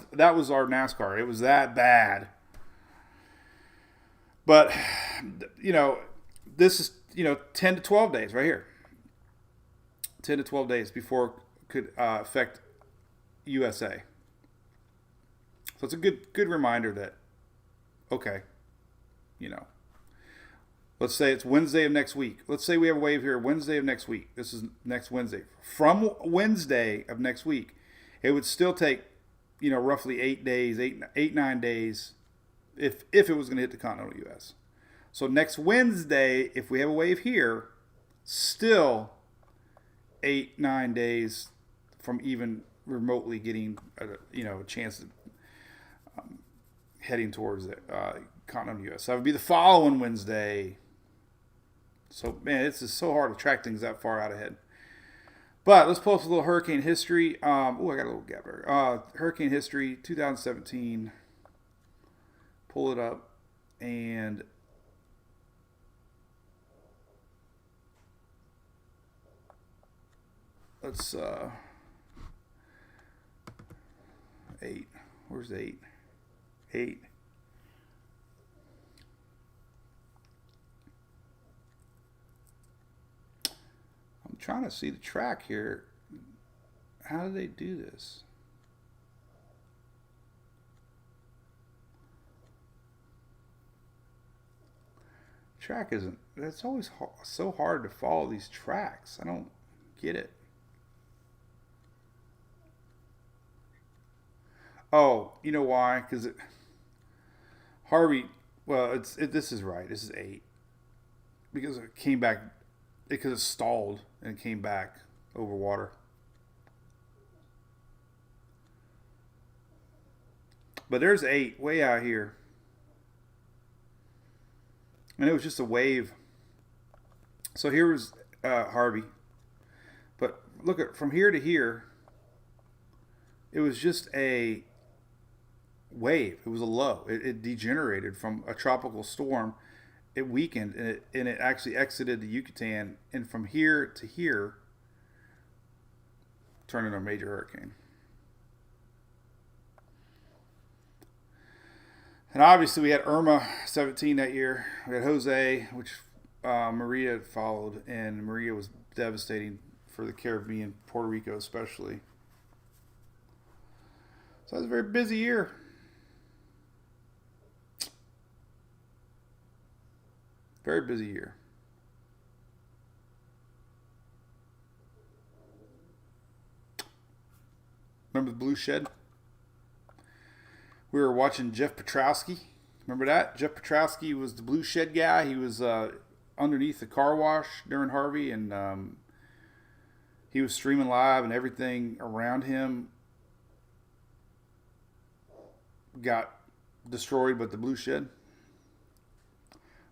S3: our NASCAR. It was that bad. But this is 10 to 12 days right here. 10 to 12 days before it could affect USA. So it's a good reminder that, okay, let's say it's Wednesday of next week. Let's say we have a wave here Wednesday of next week. This is next Wednesday. From Wednesday of next week, it would still take, roughly 8 days, 9 days, if it was going to hit the continental U.S. So next Wednesday, if we have a wave here, still 8-9 days from even remotely getting a chance of heading towards the continental U.S. So that would be the following Wednesday. So man, it's just so hard to track things that far out ahead. But let's pull up a little hurricane history. I got a little gap there. Hurricane history 2017. Pull it up and let's 8. Where's 8? 8. I'm trying to see the track here. How do they do this? Track isn't. It's always so hard to follow these tracks. I don't get it. Oh, you know why? Because Harvey. Well, this is right. This is 8 because it came back. Because it stalled and came back over water. But there's 8 way out here. And it was just a wave. So here was Harvey. But look at from here to here. It was just a wave. It was a low. It degenerated from a tropical storm. It weakened and it actually exited the Yucatan. And from here to here, turned into a major hurricane. And obviously we had Irma 17 that year. We had Jose, which Maria followed, and Maria was devastating for the Caribbean, Puerto Rico especially. So it was a very busy year. Very busy year. Remember the Blue Shed? We were watching Jeff Petrowski. Remember that? Jeff Petrowski was the Blue Shed guy. He was underneath the car wash during Harvey, and he was streaming live, and everything around him got destroyed but the Blue Shed.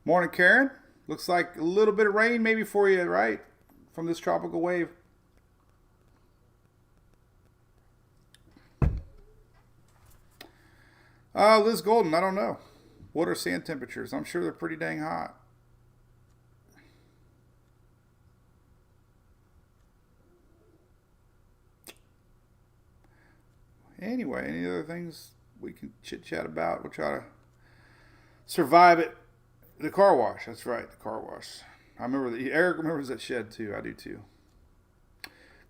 S3: Morning, Karen. Looks like a little bit of rain maybe for you, right? From this tropical wave. Liz Golden, I don't know. What are sand temperatures? I'm sure they're pretty dang hot. Anyway, any other things we can chit-chat about? We'll try to survive it. The car wash. That's right, the car wash. I remember that. Eric remembers that shed too. I do too.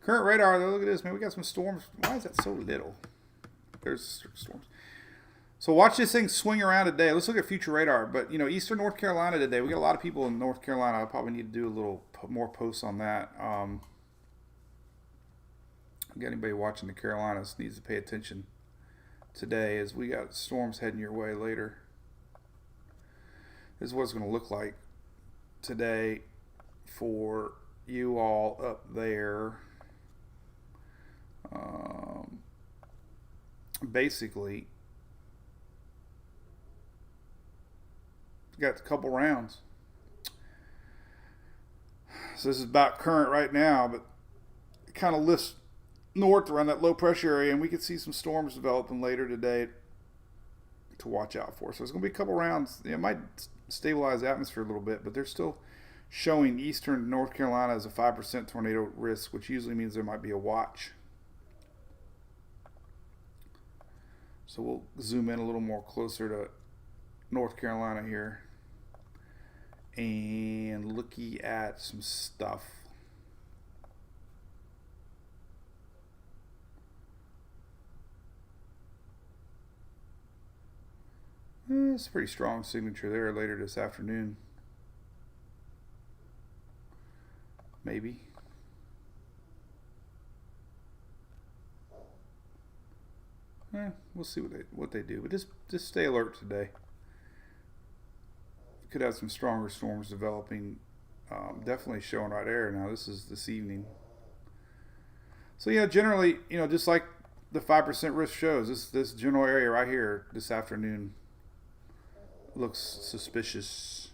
S3: Current radar, though, look at this, man. We got some storms. Why is that so little? There's storms. So watch this thing swing around today. Let's look at future radar. But, eastern North Carolina today. We got a lot of people in North Carolina. I probably need to do a little more posts on that. Got anybody watching the Carolinas needs to pay attention today as we got storms heading your way later. This is what it's going to look like today for you all up there. Basically, got a couple rounds. So this is about current right now, but it kind of lifts north around that low pressure area, and we could see some storms developing later today. to watch out for. So it's going to be a couple rounds. It might stabilize the atmosphere a little bit, but they're still showing eastern North Carolina as a 5% tornado risk, which usually means there might be a watch. So we'll zoom in a little more closer to North Carolina here and looky at some stuff. It's a pretty strong signature there later this afternoon. Maybe. We'll see what they do. But just stay alert today. Could have some stronger storms developing. Definitely showing right there. Now this is this evening. So yeah, generally, just like the 5% risk shows, this general area right here this afternoon looks suspicious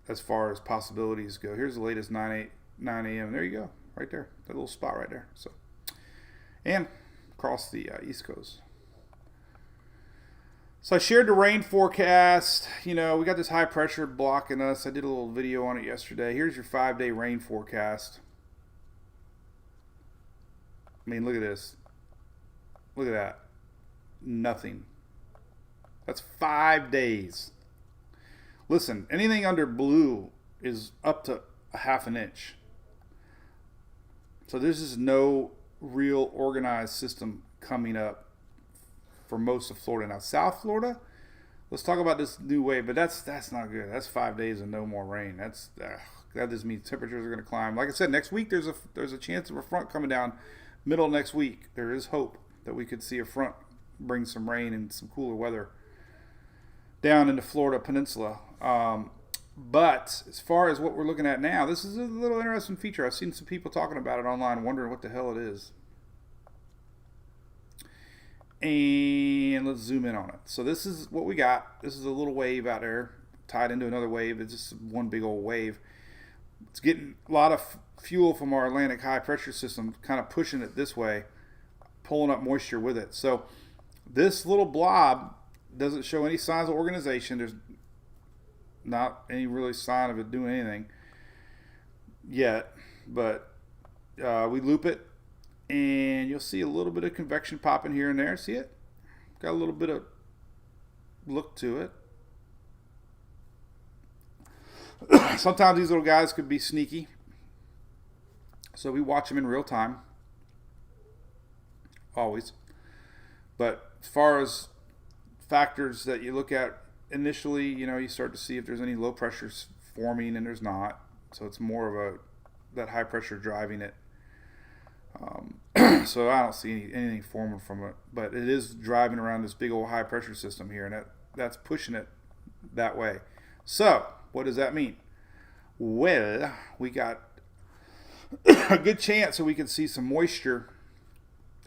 S3: as far as possibilities go. Here's the latest 9 a.m. There you go, right there, that little spot right there. So, and across the East Coast. So I shared the rain forecast. We got this high pressure blocking us. I did a little video on it yesterday. Here's your 5-day rain forecast. I mean, look at this. Look at that. Nothing. That's 5 days. Listen, anything under blue is up to a half an inch. So there's just no real organized system coming up for most of Florida. Now, South Florida, let's talk about this new wave, but that's not good. That's 5 days and no more rain. That just means temperatures are going to climb. Like I said, next week there's a chance of a front coming down middle of next week. There is hope that we could see a front bring some rain and some cooler weather down into Florida Peninsula. But as far as what we're looking at now, this is a little interesting feature. I've seen some people talking about it online, wondering what the hell it is. And let's zoom in on it. So this is what we got. This is a little wave out there tied into another wave. It's just one big old wave. It's getting a lot of fuel from our Atlantic high pressure system, kind of pushing it this way, pulling up moisture with it. So this little blob doesn't show any signs of organization. There's not any really sign of it doing anything yet, but we loop it and you'll see a little bit of convection popping here and there. See it? Got a little bit of look to it. Sometimes these little guys could be sneaky, so we watch them in real time, always. But as far as factors that you look at initially, you start to see if there's any low pressures forming, and there's not. So it's more of that high pressure driving it. So I don't see anything forming from it, but it is driving around this big old high pressure system here, and that's pushing it that way. So what does that mean? Well, we got a good chance that we can see some moisture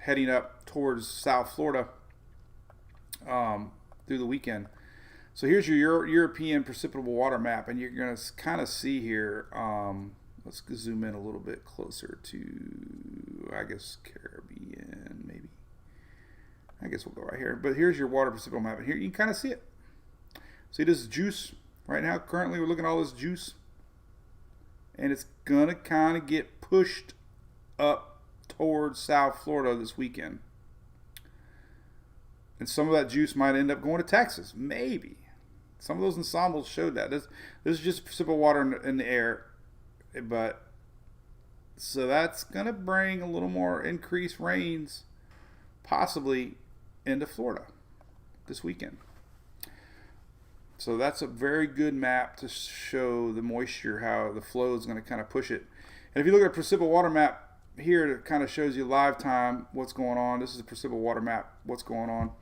S3: heading up towards South Florida through the weekend. So here's your European precipitable water map, and you're going to kind of see here, let's zoom in a little bit closer to, I guess, Caribbean, maybe. I guess we'll go right here. But here's your water precipitable map, and here you can kind of see it. See this juice right now? Currently, we're looking at all this juice, and it's going to kind of get pushed up towards South Florida this weekend. And some of that juice might end up going to Texas, maybe. Some of those ensembles showed that. This is just precipitable water in the air, but so that's going to bring a little more increased rains, possibly into Florida this weekend. So that's a very good map to show the moisture, how the flow is going to kind of push it. And if you look at a precipitable water map here, it kind of shows you live time what's going on. This is a precipitable water map, what's going on.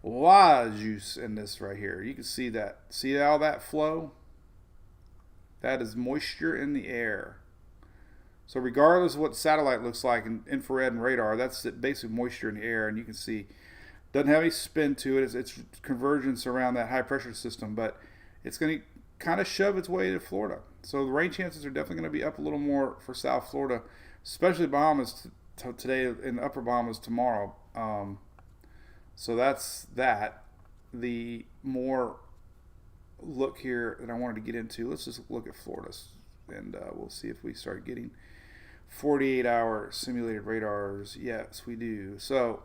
S3: A lot of juice in this right here. You can see that. See all that flow? That is moisture in the air. So regardless of what satellite looks like in infrared and radar, that's basic moisture in the air, and you can see doesn't have any spin to it. It's convergence around that high pressure system, but it's going to kind of shove its way to Florida. So the rain chances are definitely going to be up a little more for South Florida, especially Bahamas today and the upper Bahamas tomorrow. So that's that. the more look here that I wanted to get into, let's just look at Florida, and we'll see if we start getting 48-hour simulated radars. Yes, we do. So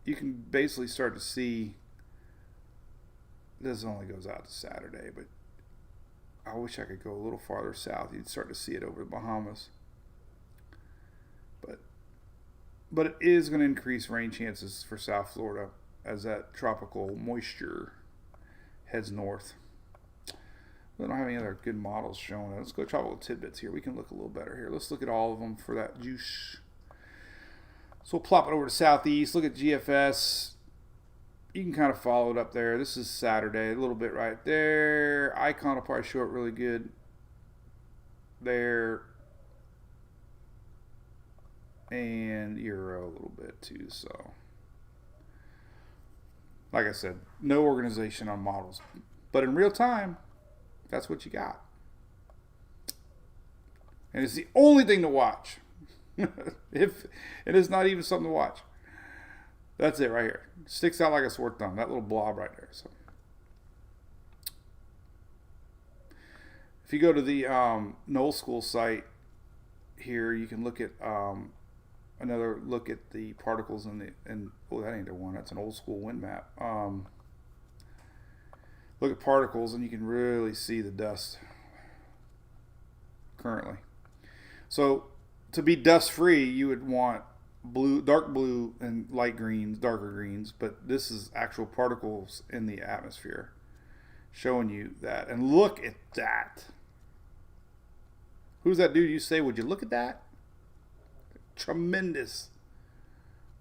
S3: you can basically start to see, this only goes out to Saturday, but I wish I could go a little farther south. You'd start to see it over the Bahamas. But it is going to increase rain chances for South Florida as that tropical moisture heads north. We don't have any other good models showing. Let's go tropical tidbits here. We can look a little better here. Let's look at all of them for that juice. So we'll plop it over to southeast. Look at GFS. You can kind of follow it up there. This is Saturday, a little bit right there. Icon will probably show it really good there. And Euro a little bit too. So, like I said, no organization on models. But in real time, that's what you got. And it's the only thing to watch. If it is not even something to watch. That's it right here. Sticks out like a sore thumb. That little blob right there. So, if you go to the Knoll School site here, you can look at another look at the particles and oh, that ain't the one. That's an old school wind map. Look at particles, and you can really see the dust currently. So to be dust free, you would want blue, dark blue, and light greens, darker greens. But this is actual particles in the atmosphere showing you that. And look at that. Who's that dude you say, would you look at that? Tremendous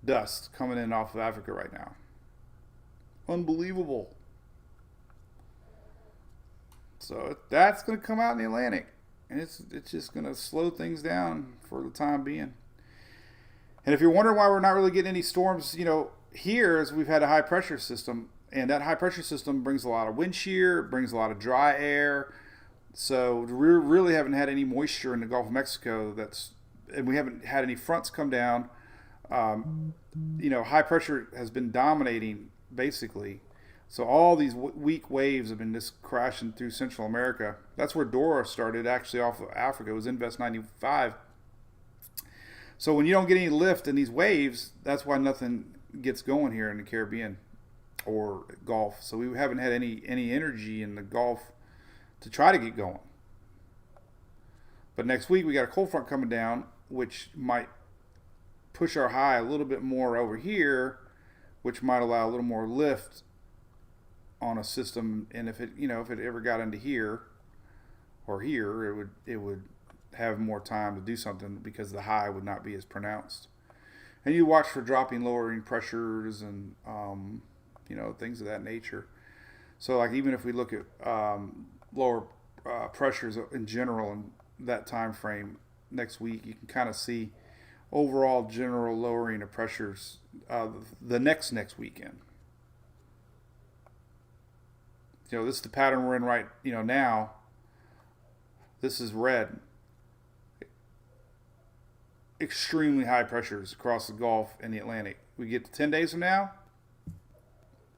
S3: dust coming in off of Africa right now. Unbelievable. So that's going to come out in the Atlantic. And it's just going to slow things down for the time being. And if you're wondering why we're not really getting any storms, here is we've had a high pressure system. And that high pressure system brings a lot of wind shear, brings a lot of dry air. So we really haven't had any moisture in the Gulf of Mexico. And we haven't had any fronts come down. High pressure has been dominating basically. So all these weak waves have been just crashing through Central America. That's where Dora started, actually off of Africa. It was Invest 95. So when you don't get any lift in these waves, that's why nothing gets going here in the Caribbean or Gulf. So we haven't had any energy in the Gulf to try to get going. But next week we got a cold front coming down, which might push our high a little bit more over here, which might allow a little more lift on a system. And if it ever got into here or here, it would have more time to do something because the high would not be as pronounced. And you watch for dropping, lowering pressures and things of that nature. So like even if we look at lower pressures in general in that time frame next week, you can kind of see overall general lowering of pressures the next weekend. This is the pattern we're in right now. This is red. Extremely high pressures across the Gulf and the Atlantic. We get to 10 days from now,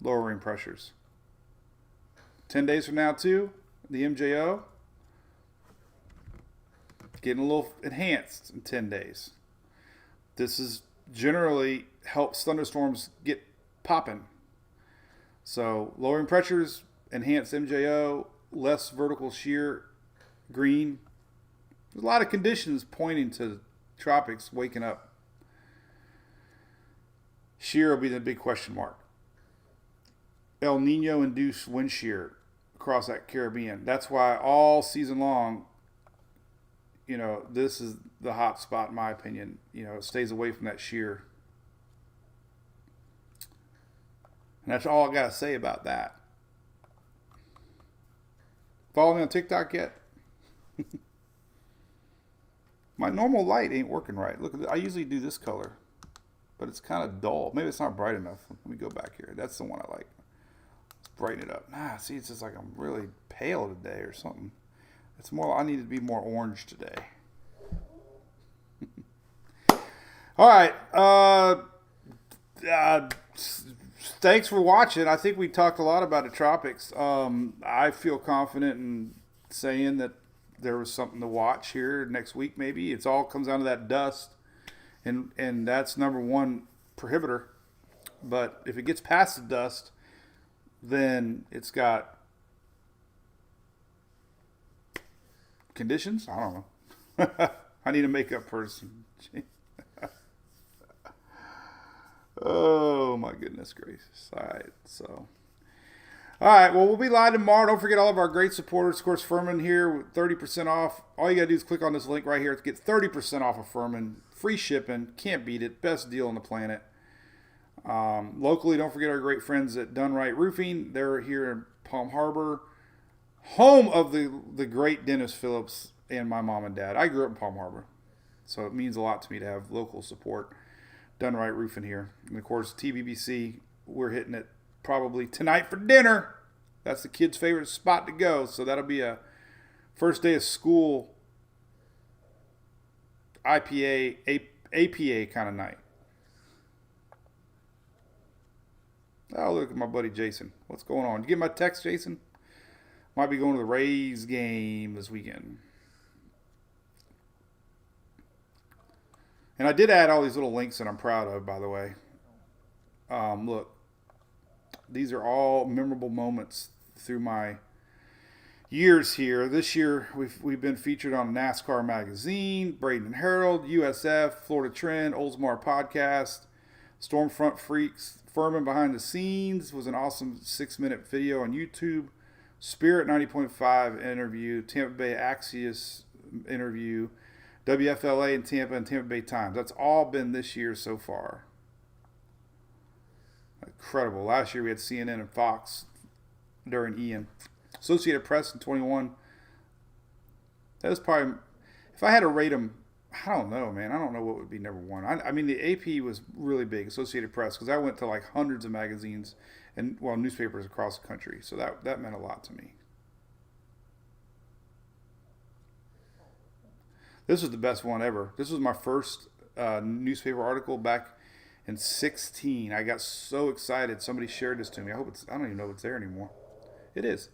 S3: lowering pressures. 10 days from now too, the MJO getting a little enhanced in 10 days. This is generally helps thunderstorms get popping. So lowering pressures, enhanced MJO, less vertical shear, green. There's a lot of conditions pointing to tropics waking up. Shear will be the big question mark. El Nino induced wind shear across that Caribbean. That's why all season long, this is the hot spot in my opinion. It stays away from that shear. And that's all I got to say about that. Follow me on TikTok yet? My normal light ain't working right. Look, I usually do this color, but it's kind of dull. Maybe it's not bright enough. Let me go back here. That's the one I like. Let's brighten it up. See, it's just like I'm really pale today or something. It's more, I need to be more orange today. All right. thanks for watching. I think we talked a lot about the tropics. I feel confident in saying that there was something to watch here next week. Maybe it's all comes down to that dust, and that's number one prohibitor. But if it gets past the dust, then it's got conditions. I don't know. I need a makeup person. Oh my goodness gracious! All right, so. All right, well, we'll be live tomorrow. Don't forget all of our great supporters. Of course, Furman here with 30% off. All you got to do is click on this link right here to get 30% off of Furman. Free shipping. Can't beat it. Best deal on the planet. Locally, don't forget our great friends at Done Right Roofing. They're here in Palm Harbor, home of the great Dennis Phillips and my mom and dad. I grew up in Palm Harbor, so it means a lot to me to have local support. Done Right Roofing here. And, of course, TVBC, we're hitting it probably tonight for dinner. That's the kids' favorite spot to go. So that'll be a first day of school IPA, APA kind of night. Oh, look at my buddy Jason. What's going on? Did you get my text, Jason? Might be going to the Rays game this weekend. And I did add all these little links that I'm proud of, by the way. Look. These are all memorable moments through my years here. This year, we've been featured on NASCAR Magazine, Braden and Herald, USF, Florida Trend, Oldsmar Podcast, Stormfront Freaks, Furman Behind the Scenes was an awesome 6-minute video on YouTube, Spirit 90.5 interview, Tampa Bay Axios interview, WFLA in Tampa and Tampa Bay Times. That's all been this year so far. Incredible. Last year we had CNN and Fox during Ian. Associated Press in 21. That was probably, if I had to rate them, I don't know, man. I don't know what would be number one. I mean, the AP was really big, Associated Press, because I went to like hundreds of magazines and, well, newspapers across the country. So that meant a lot to me. This was the best one ever. This was my first newspaper article back in 16. I got so excited. Somebody shared this to me. I don't even know if it's there anymore. It is.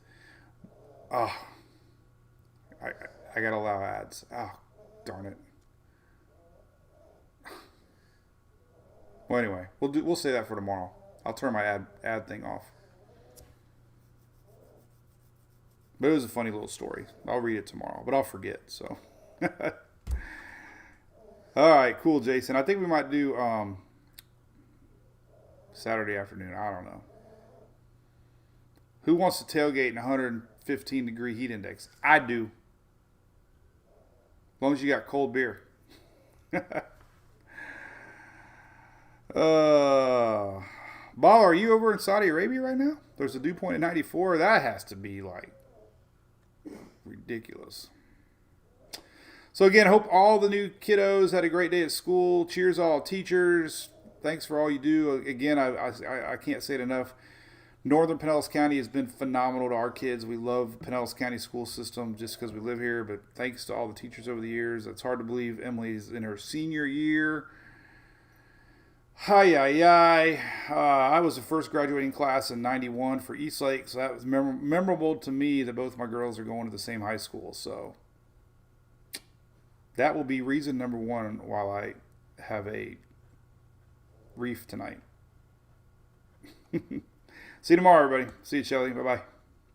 S3: Oh, I gotta allow ads. Oh, darn it. Well, anyway, we'll say that for tomorrow. I'll turn my ad thing off. But it was a funny little story. I'll read it tomorrow, but I'll forget. So, all right, cool, Jason. I think we might do Saturday afternoon. I don't know. Who wants to tailgate in 115 degree heat index? I do. As long as you got cold beer. Ball, are you over in Saudi Arabia right now? There's a dew point at 94. That has to be like ridiculous. So again, I hope all the new kiddos had a great day at school. Cheers all teachers. Thanks for all you do. Again, I can't say it enough. Northern Pinellas County has been phenomenal to our kids. We love Pinellas County school system just because we live here, but thanks to all the teachers over the years. It's hard to believe Emily's in her senior year. I was the first graduating class in 91 for Eastlake, so that was memorable to me that both my girls are going to the same high school. So that will be reason number one while I have a reef tonight. See you tomorrow, everybody. See you, Shelly. Bye-bye.